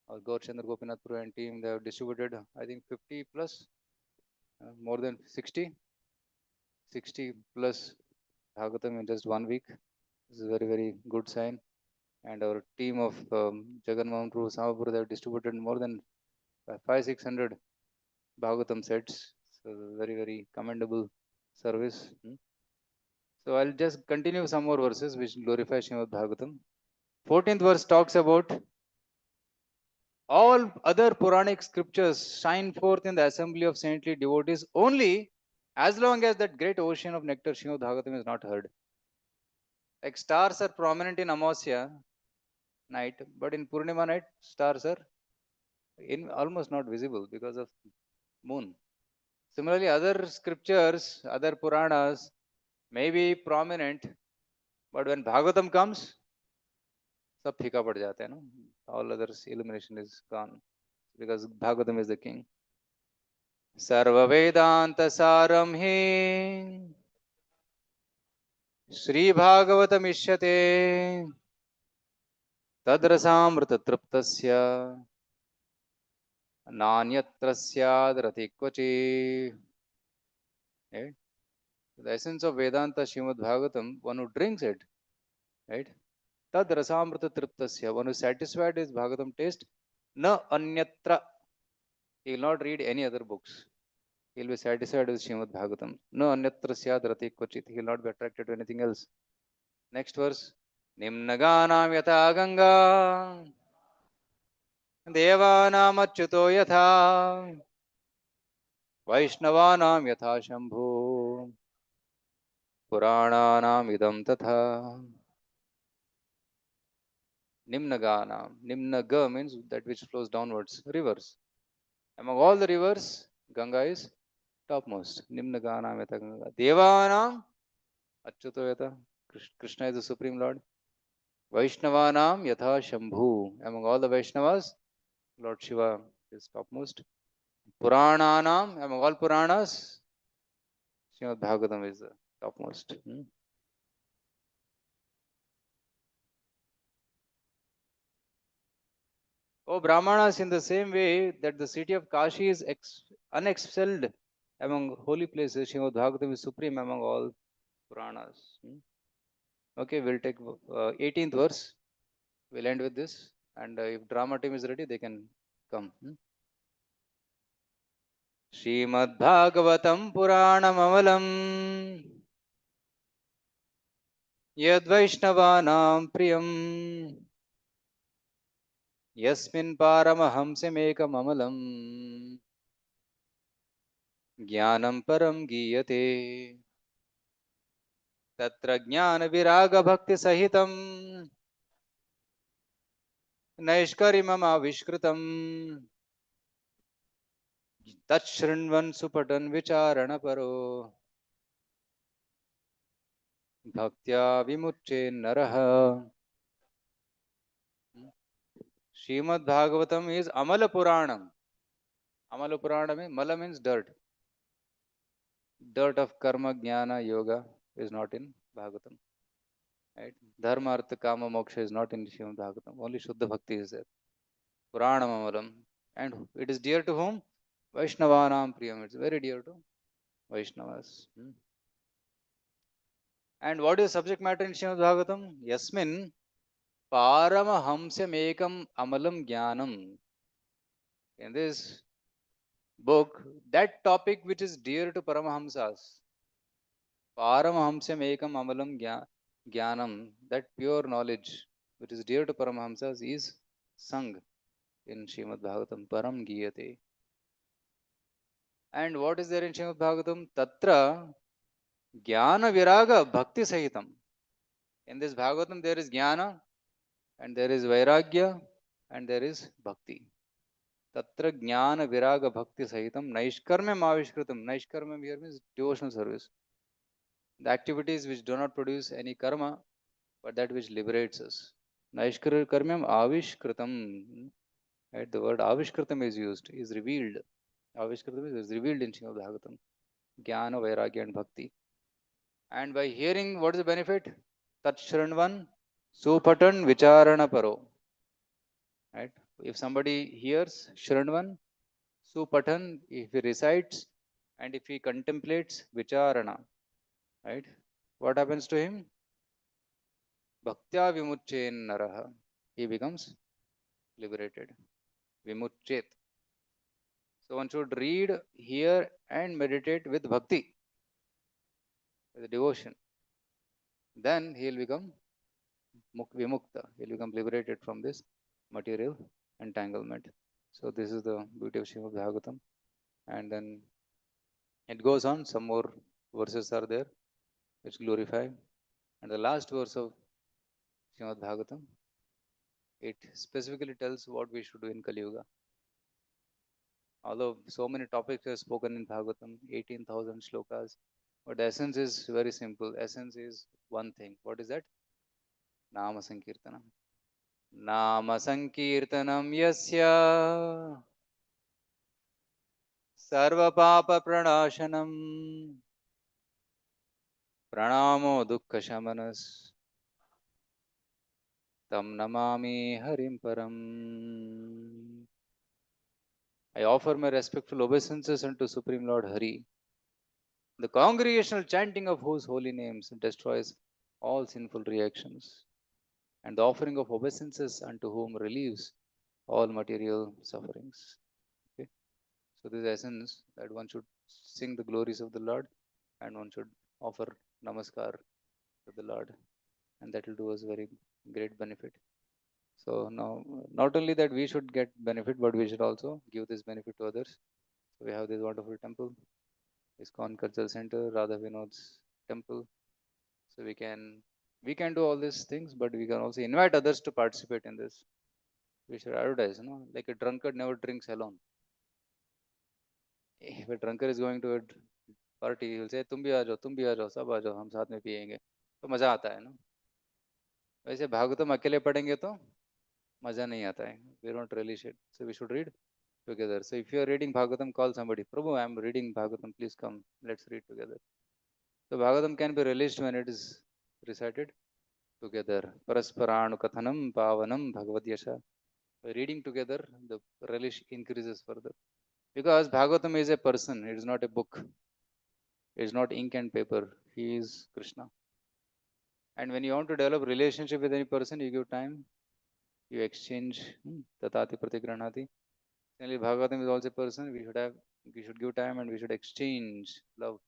Our Gaur Chandra Gopinath Pura and team, they have distributed, I think, 50 plus, more than 60 plus Bhagavatam in just 1 week. This is a very, very good sign. And our team of Jagan Mahaprabhu Samapura, they have distributed more than 500-600 Bhagavatam sets. So very, very commendable service. So I'll just continue some more verses which glorify Srimad Bhagavatam. 14th verse talks about all other Puranic scriptures shine forth in the assembly of saintly devotees only as long as that great ocean of nectar Srimad Bhagavatam is not heard. Like stars are prominent in Amasya night, but in Purnima night, stars are almost not visible because of moon. Similarly, other scriptures, other Puranas may be prominent, but when Bhagavatam comes, सब फीका पड़ जाते हैं ना. All others illumination is gone because Bhagavatam is the king. Serve Vedanta Saram he Shri भागवतमिष्यते तद्रसामृत तृप्तस्य नान्यत्र स्याद्रति क्वचि. Right? The essence of Vedanta Srimad Bhagavatam, one who drinks it, right? Tad rasamrita triptasya, one who is satisfied with Bhagavatam taste, na anyatra, he will not read any other books. He will be satisfied with Srimad Bhagavatam. Na anyatra syad rati kvachit, he will not be attracted to anything else. Next verse. Nimnaganam yata ganga devanam achyuto yatha vaishnavanam yatha shambhu purananam idam tatha. Nimnagana. Nimnaga means that which flows downwards, rivers. Among all the rivers, Ganga is topmost. Nimnagana Meta Ganga. Devanam Achyuto Yata. Krishna is the Supreme Lord. Vaishnavanam Yatha Shambhu. Among all the Vaishnavas, Lord Shiva is topmost. Purananam, among all Puranas, Srimad Bhagavatam is the topmost. Oh, Brahmanas, in the same way that the city of Kashi is unexcelled among holy places, Srimad Bhagavatam is supreme among all Puranas. Okay, we'll take 18th verse. We'll end with this. And if drama team is ready, they can come. Srimad Bhagavatam Puranam Amalam Yad Vaishnavanam Priyam Yasmin Paramahamsamekam Amalam Jnanam Param Giyate Tatra Jnana Viraga Bhakti Sahitam Naishkarimam Avishkritam Tachshrinvan Supatan Vicharana Paro Bhaktya Vimuche Naraha. Srimad Bhagavatam is Amala Puranam. Amala Purana means Mala means dirt. Dirt of karma, jnana, yoga is not in Bhagavatam. Right? Dharma, Artha, Kama, Moksha is not in Srimad Bhagavatam. Only Shuddha Bhakti is there. Puranam Amalam. And it is dear to whom? Vaishnavanam Priyam. It's very dear to Vaishnavas. And what is subject matter in Srimad Bhagavatam? Yasmin Paramahamsam Ekam Amalam Jnanam. In this book, that topic which is dear to Paramahamsas, Paramahamsam Ekam Amalam Jnanam, Jnanam, that pure knowledge which is dear to Paramahamsas, is sung in Srimad Bhagavatam, Param Giyate. And what is there in Srimad Bhagavatam? Tatra Jnana Viraga Bhakti Sahitam. In this Bhagavatam, there is Jnana, and there is Vairagya, and there is Bhakti. Tatra Jnana Viraga Bhakti Sahitam Naishkarmyam Avishkritam. Naishkarmyam here means devotional service. The activities which do not produce any karma, but that which liberates us. Naishkarmyam Avishkritam. Right? The word Avishkritam is used, is revealed. Avishkritam is revealed in Srimad Bhagavatam. Jnana, Vairagya, and Bhakti. And by hearing, what is the benefit? Tat Shranvan Supatan Vicharana Paro. Right? If somebody hears Shranvan, Supatan, if he recites, and if he contemplates Vicharana, right? What happens to him? Bhaktya Vimuchen Naraha. He becomes liberated. Vimuchet. So one should read, hear, and meditate with bhakti, with devotion. Then he will become vimukta. He will become liberated from this material entanglement. So this is the beauty of Srimad Bhagavatam. And then it goes on. Some more verses are there which glorify. And the last verse of Srimad Bhagavatam, it specifically tells what we should do in Kali Yuga. Although so many topics are spoken in Bhagavatam, 18,000 shlokas, but the essence is very simple. Essence is one thing. What is that? Nama Sankirtanam. Nama Sankirtanam Yasya Sarva Papa Pranashanam Pranamo Dukkha Shamanas Tam Namami Harim Param. I offer my respectful obeisances unto Supreme Lord Hari, the congregational chanting of whose holy names destroys all sinful reactions, and the offering of obeisances unto whom relieves all material sufferings. Okay? So, this essence that one should sing the glories of the Lord and one should offer namaskar to the Lord, and that will do us very great benefit. So, now not only that we should get benefit, but we should also give this benefit to others. So, we have this wonderful temple, ISKCON Cultural Center, Radha Vinod's temple. So we can do all these things, but we can also invite others to participate in this. We should advertise, like a drunkard never drinks alone. If a drunkard is going to a party, he will say, तुम भी आ जाओ, तुम भी आ जाओ, सब आ जाओ, हम साथ में पियेंगे, तो मजा आता है ना. वैसे भागवतम अकेले पढ़ेंगे तो मजा नहीं आता है. We don't relish it. So we should read together. So if you are reading Bhagavatam, call somebody. Prabhu, I am reading Bhagavatam. Please come. Let's read together. So Bhagavatam can be relished when it is recited together. Parasparanu kathanam pavanam bhagavad yasha. By reading together, the relish increases further. Because Bhagavatam is a person, it is not a book. It is not ink and paper. He is Krishna. And when you want to develop relationship with any person, you give time, you exchange tatati pratigranati. Similarly, Bhagavatam is also a person. We should give time and we should exchange love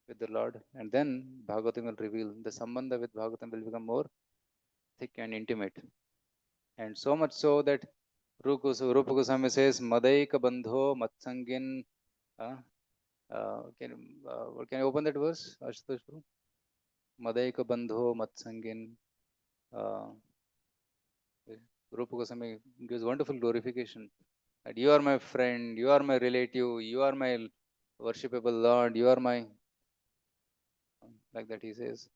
with the Lord. And then Bhagavatam will reveal. The sambandha with Bhagavatam will become more thick and intimate. And so much so that Rupa Goswami says, Madaika Bandho Matsangin. Can you open that verse, Ashutosh? Madaika Bandho Matsangin. Rupa Goswami gives wonderful glorification. That you are my friend, you are my relative, you are my worshipable Lord, you are my. Like that he says.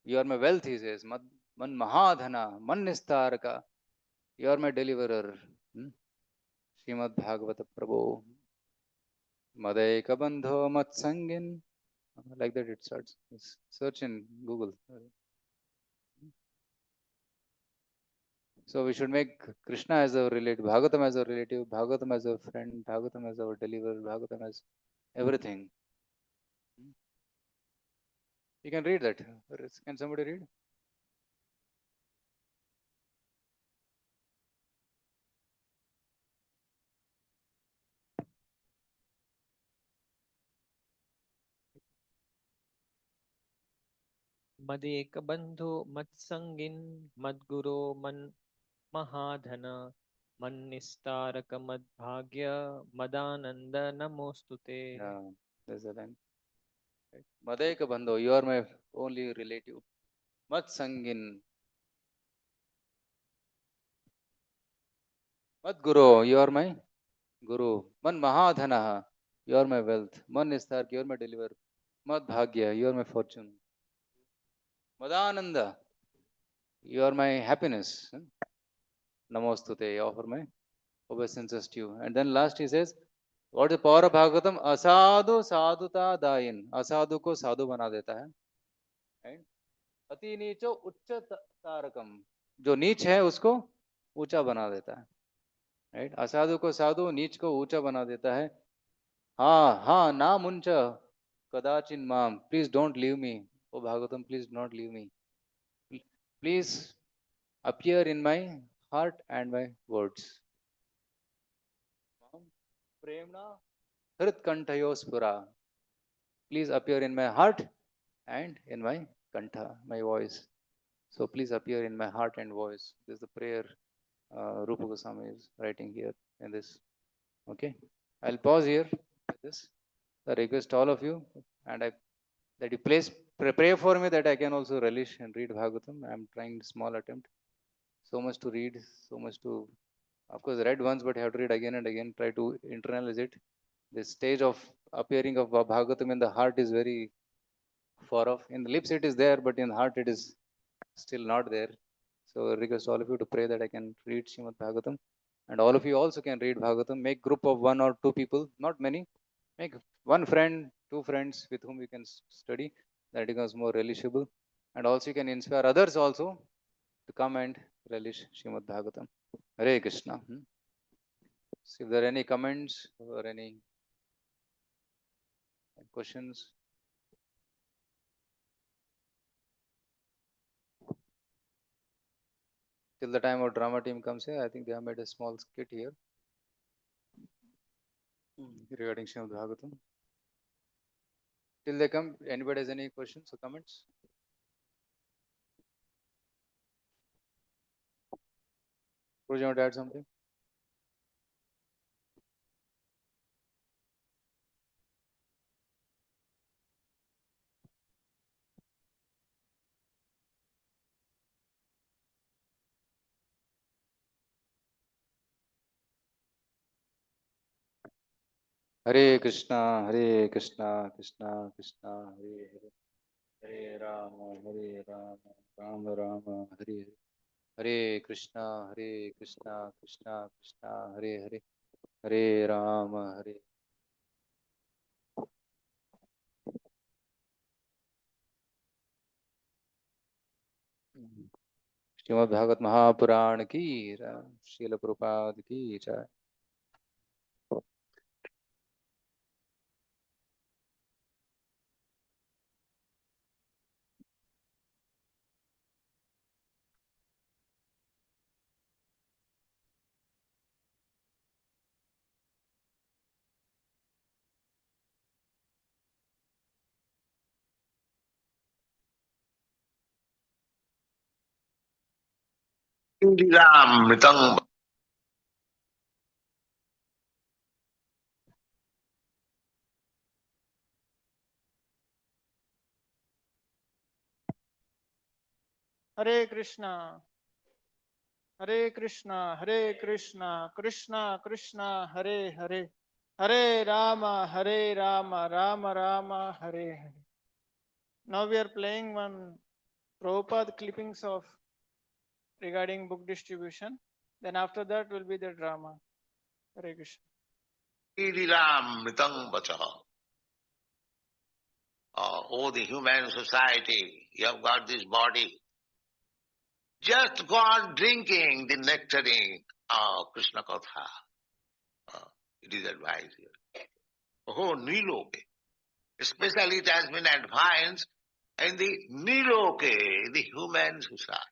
You are my wealth, he says. Man Mahadhana, Man Nistaraka. You are my deliverer. Srimad Bhagavata Prabhu. Madaika Bandho Matsangin. Like that it starts. Search in Google. So we should make Krishna as our relative, Bhagavatam as our relative, Bhagavatam as our friend, Bhagavatam as our deliverer, Bhagavatam as everything. You can read that. Can somebody read? मदेक बंधु मत्संगिन मद्गुरो मन महाधन मन्निस्तारक मद्भाग्य मदानंद नमोस्तुते. Yeah, there's a line. Right? Madayaka Bandho, you are my only relative. Mat Sangin. Mad Guru, you are my Guru. Man Mahadhanaha, you are my wealth. Man Nistark, you are my deliverer. Mad Bhagya, you are my fortune. Madananda, you are my happiness. Namostute, I offer my obeisances to you. And then last he says, what is the power of Bhagavatam? Asadu sadhuta dayin. Asadu को साधु बना देता है. Right? अति नीचो उच्च तारकम. जो नीच है उसको ऊंचा बना देता है. राइट. असाधु को साधु, नीच को ऊंचा बना देता है. हाँ हाँ ना मुंच कदाचिन माम. Please don't leave me. ओ Bhagavatam, please not leave me. Please appear in my heart and my words. Premna Hritkanthayospura. Please appear in my heart and in my kantha, my voice. So please appear in my heart and voice. This is the prayer Rupa Goswami is writing here in this. Okay, I'll pause here with this. I request all of you, and I that you please pray for me that I can also relish and read Bhagavatam. I'm trying small attempt. So much to read, so much to, of course, read once, but have to read again and again. Try to internalize it. The stage of appearing of Bhagavatam in the heart is very far off. In the lips it is there, but in the heart it is still not there. So I request all of you to pray that I can read Srimad Bhagavatam. And all of you also can read Bhagavatam. Make group of 1 or 2 people, not many. Make one friend, 2 friends with whom you can study. That becomes more relishable. And also you can inspire others also to come and relish Srimad Bhagavatam. Hare Krishna. So if there are any comments or any questions, till the time our drama team comes here, I think they have made a small skit here regarding Srimad Bhagavatam. Till they come, anybody has any questions or comments? Would you want to add something? Hare Krishna, Hare Krishna, Krishna Krishna, Hare Hare, Hare Rama, Rama Rama, Hare Hare. Hare Krishna, Hare Krishna, Krishna Krishna, Hare Hare, Hare Rama, Hare. Shrimad Bhagavat Mahapuran की श्रील प्रभुपाद की जय. Mritang. Hare Krishna, Hare Krishna, Hare Krishna, Krishna Krishna, Hare Hare, Hare Rama, Hare Rama, Rama Rama, Hare Hare. Now we are playing one Prabhupada clippings of regarding book distribution. Then after that will be the drama. Hare Krishna. Mritang Vachaha. Oh, the human society, you have got this body. Just go on drinking the nectaring of Krishna Katha. It is advised here. Oh, Niloke. Especially it has been advised in the Niloke, the human society.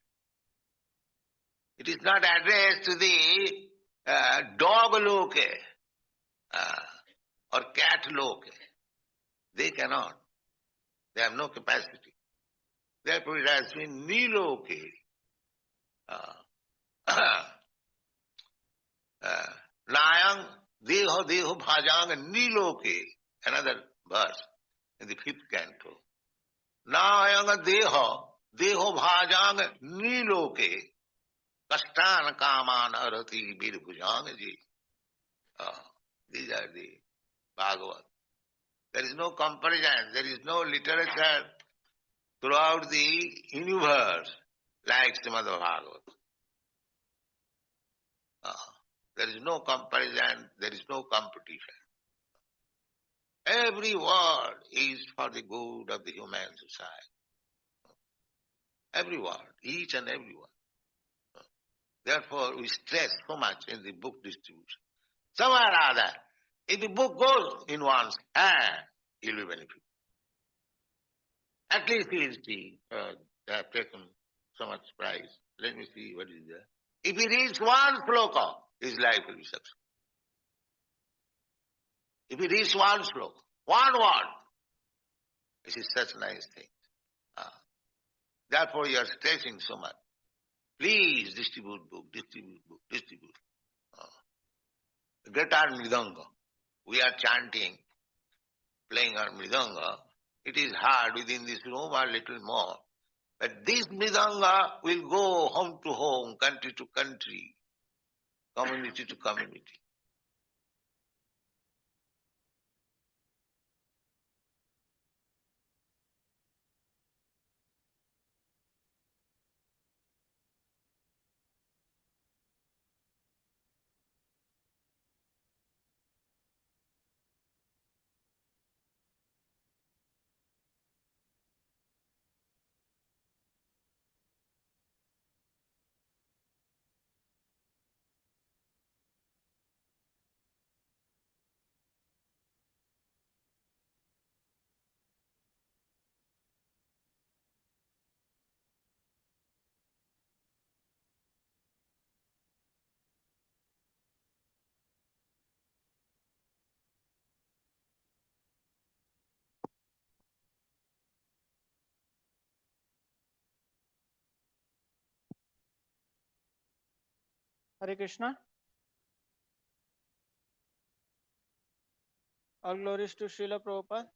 It is not addressed to the dog loke or cat loke. They cannot. They have no capacity. Therefore it has been niloke. Nayang deho deho bhajang niloke. Another verse in the 5th canto. Nayang deho bhajang niloke. Kastan kaman arati birbhujang ji. These are the Bhagavat. There is no comparison, there is no literature throughout the universe like Srimad Bhagavatam. There is no comparison, there is no competition. Every word is for the good of the human society. Every word, each and every word. Therefore, we stress so much in the book distribution. Somewhere or other, if the book goes in one's hand, he will benefit. At least he will see, they have taken so much price. Let me see what is there. If he reads one sloka, his life will be successful. If he reads one sloka, one word, this is such a nice thing. Therefore you are stressing so much. Please distribute book, distribute book, distribute. Get our mridanga. We are chanting, playing our mridanga. It is hard within this room or little more. But this mridanga will go home to home, country to country, community to community. Hare Krishna. All glories to Srila Prabhupada.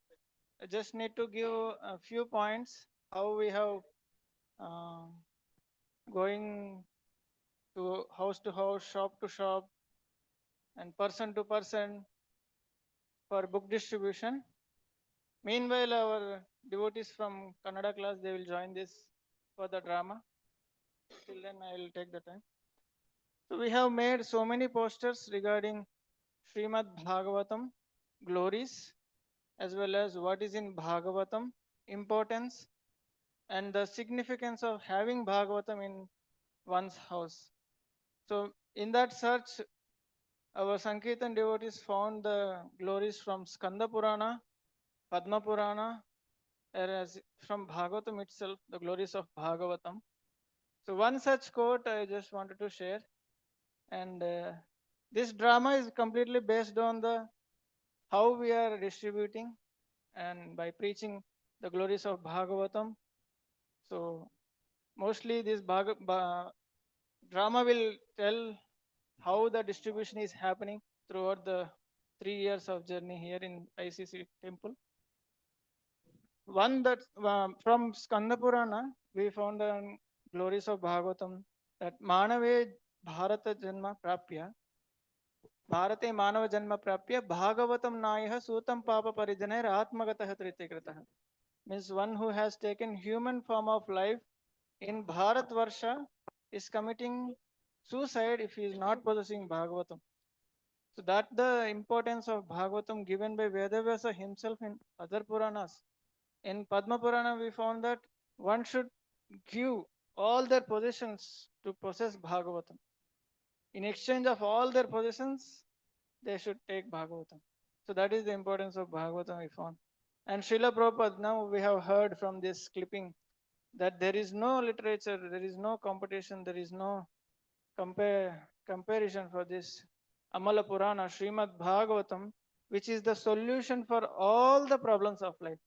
I just need to give a few points how we have going to house, shop to shop, and person to person for book distribution. Meanwhile, our devotees from Kannada class, they will join this for the drama. Till then, I will take the time. So we have made so many posters regarding Srimad Bhagavatam, glories, as well as what is in Bhagavatam, importance, and the significance of having Bhagavatam in one's house. So in that search, our Sankirtan devotees found the glories from Skanda Purana, Padma Purana, whereas from Bhagavatam itself, the glories of Bhagavatam. So one such quote I just wanted to share, and this drama is completely based on the how we are distributing and by preaching the glories of Bhagavatam. So mostly this drama will tell how the distribution is happening throughout the 3 years of journey here in ICC temple. One that from Skanda Purana, we found the glories of Bhagavatam that Manave Bharata Janma Prapya, Bharate Manava Janma Prapya, Bhagavatam Nayah Sutam Papa Parijanai Atmagatah Tritikrataha. Means one who has taken human form of life in Bharat Varsha is committing suicide if he is not possessing Bhagavatam. So that the importance of Bhagavatam given by Vedavyasa himself in other Puranas. In Padma Purana, we found that one should give all their possessions to possess Bhagavatam. In exchange of all their possessions, they should take Bhagavatam. So that is the importance of Bhagavatam we found. And Srila Prabhupada, now we have heard from this clipping that there is no literature, there is no competition, there is no comparison for this Amala Purana, Srimad Bhagavatam, which is the solution for all the problems of life.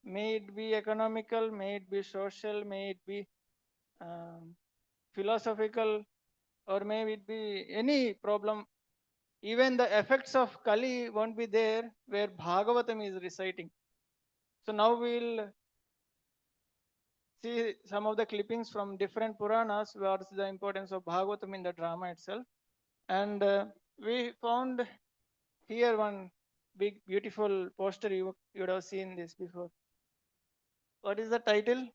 may it be economical, may it be social, may it be philosophical, or may it be any problem. Even the effects of Kali won't be there where Bhagavatam is reciting. So now we'll see some of the clippings from different Puranas, what's the importance of Bhagavatam in the drama itself. And we found here one big beautiful poster. You would have seen this before. What is the title?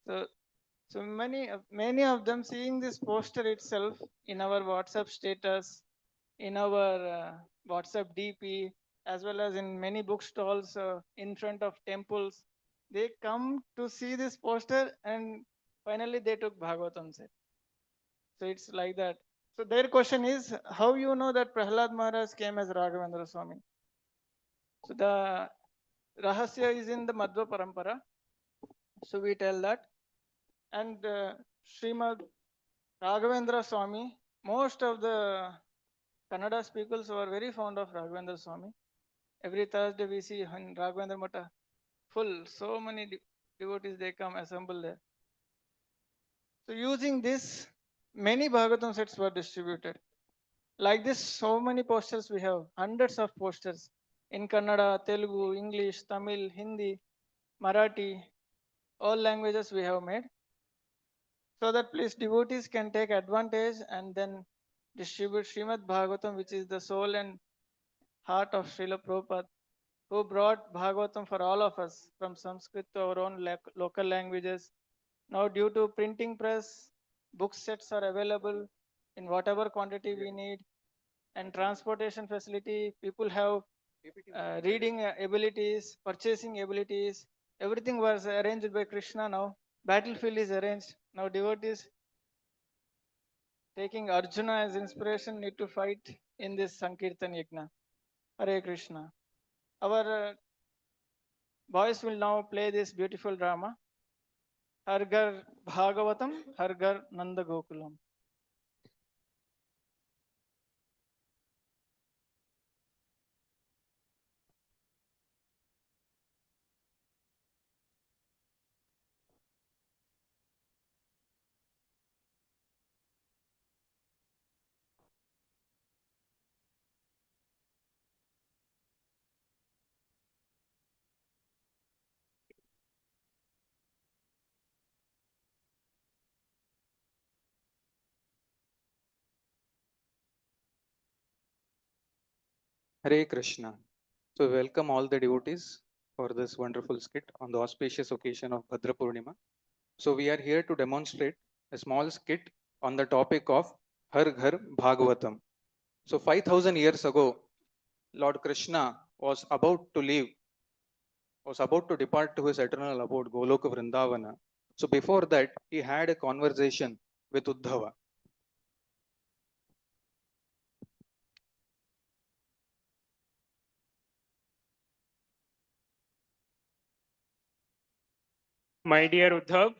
So, so many of them seeing this poster itself in our WhatsApp status, in our WhatsApp DP, as well as in many bookstalls in front of temples. They come to see this poster and finally they took Bhagavatam set. So it's like that. So their question is, how you know that Prahlad Maharaj came as Raghavendra Swami? So the Rahasya is in the Madhva Parampara. So we tell that. And Srimad Raghavendra Swami, most of the Kannada speakers were very fond of Raghavendra Swami. Every Thursday we see in Raghavendra Mata full, so many devotees they come assemble there. So using this, many Bhagavatam sets were distributed. Like this, so many posters we have, hundreds of posters in Kannada, Telugu, English, Tamil, Hindi, Marathi, all languages we have made. So that please devotees can take advantage and then distribute Srimad Bhagavatam, which is the soul and heart of Srila Prabhupada, who brought Bhagavatam for all of us from Sanskrit to our own local languages. Now, due to printing press, book sets are available in whatever quantity we need, and transportation facility. People have reading abilities, purchasing abilities. Everything was arranged by Krishna now. Battlefield is arranged. Now, devotees taking Arjuna as inspiration need to fight in this Sankirtan Yajna. Hare Krishna. Our boys will now play this beautiful drama. Hargar Bhagavatam, Hargar Nanda Gokulam. Hare Krishna. So, welcome all the devotees for this wonderful skit on the auspicious occasion of Bhadra Purnima. So, we are here to demonstrate a small skit on the topic of Har Ghar Bhagavatam. So, 5000 years ago, Lord Krishna was about to depart to his eternal abode, Goloka Vrindavana. So, before that, he had a conversation with Uddhava. My dear Uddhav,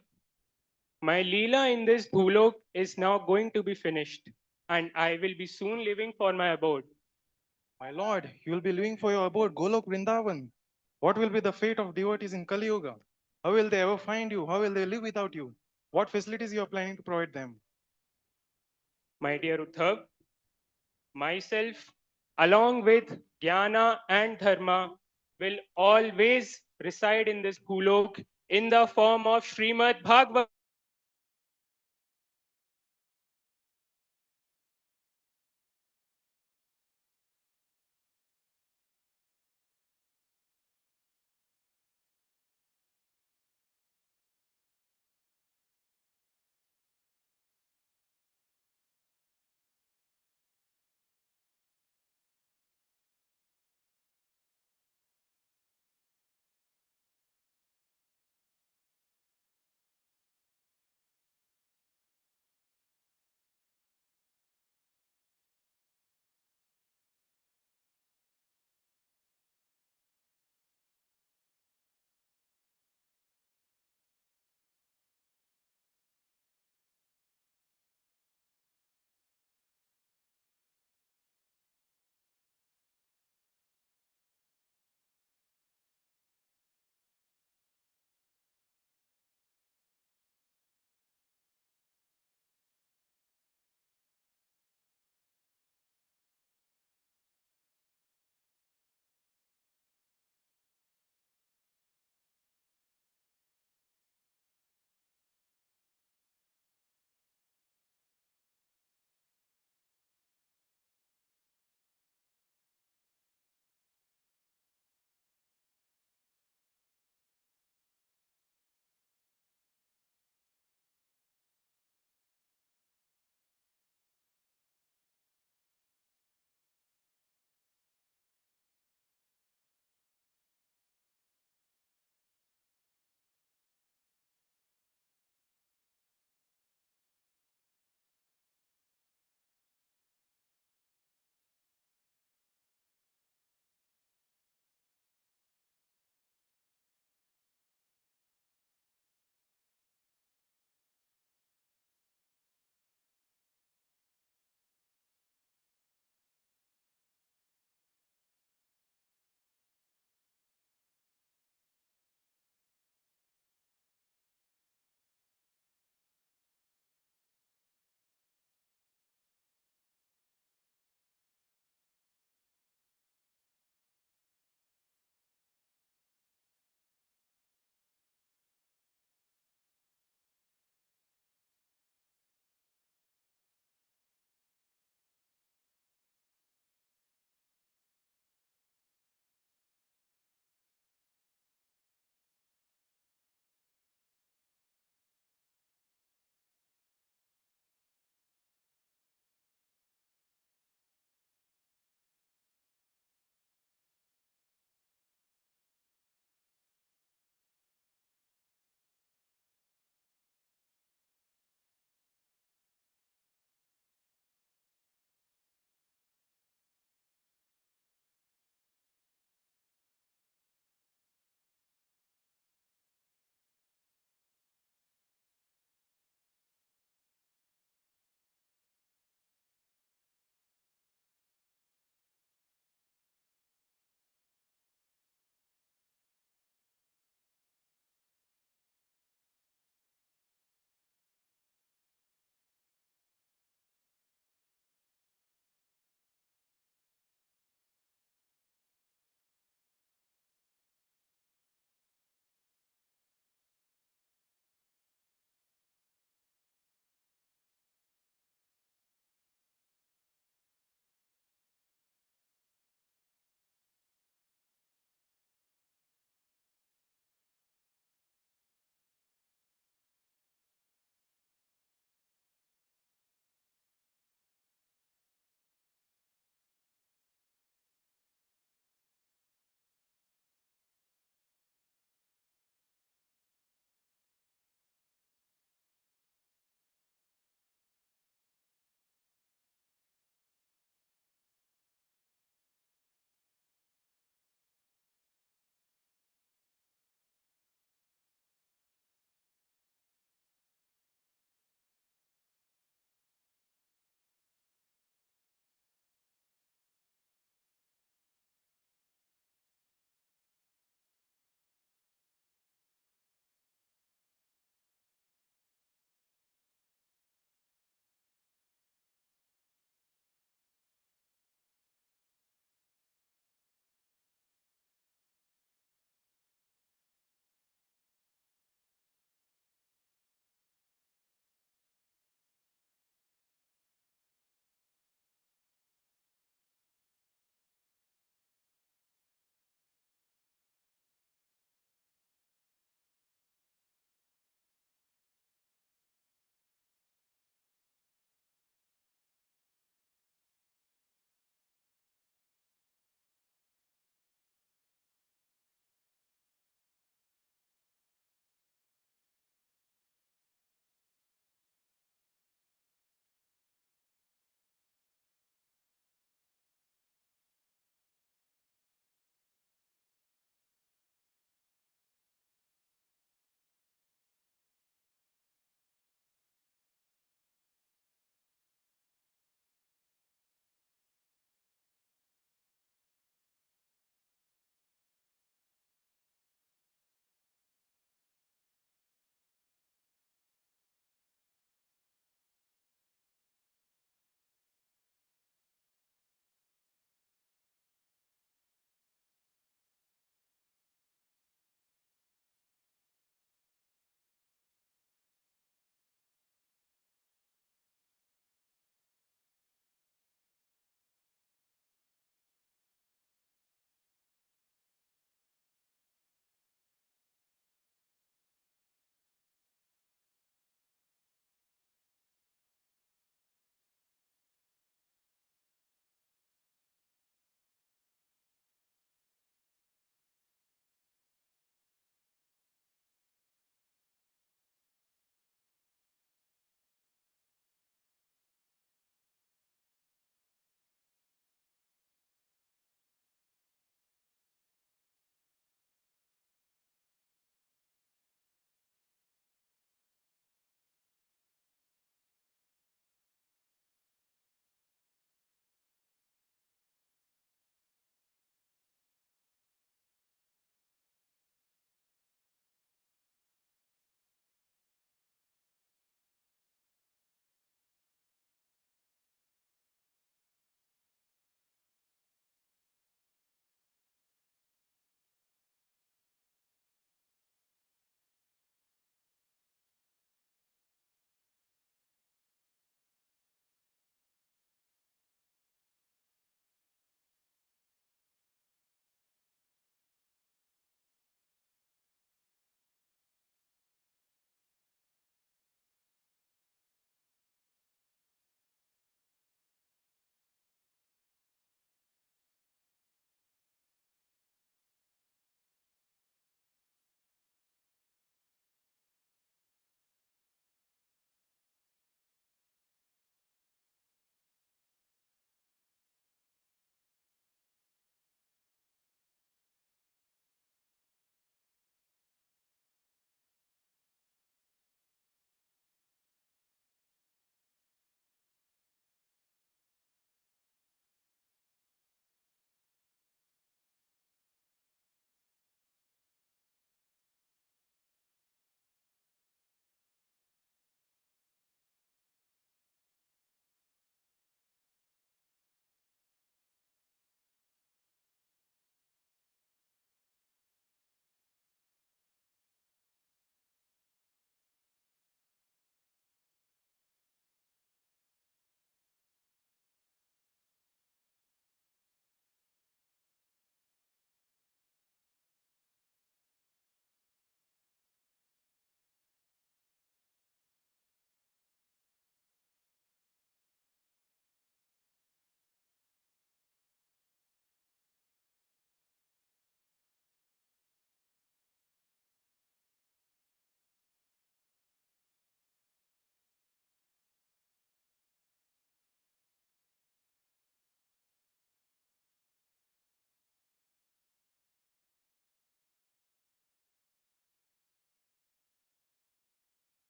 my Leela in this Bhulok is now going to be finished, and I will be soon leaving for my abode. My lord, you will be leaving for your abode, Golok Vrindavan. What will be the fate of devotees in Kali Yuga? How will they ever find you? How will they live without you? What facilities you are planning to provide them? My dear Uddhav, myself, along with Jnana and Dharma, will always reside in this Bhulok in the form of Srimad Bhagavatam.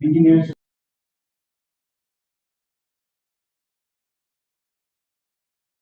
engineers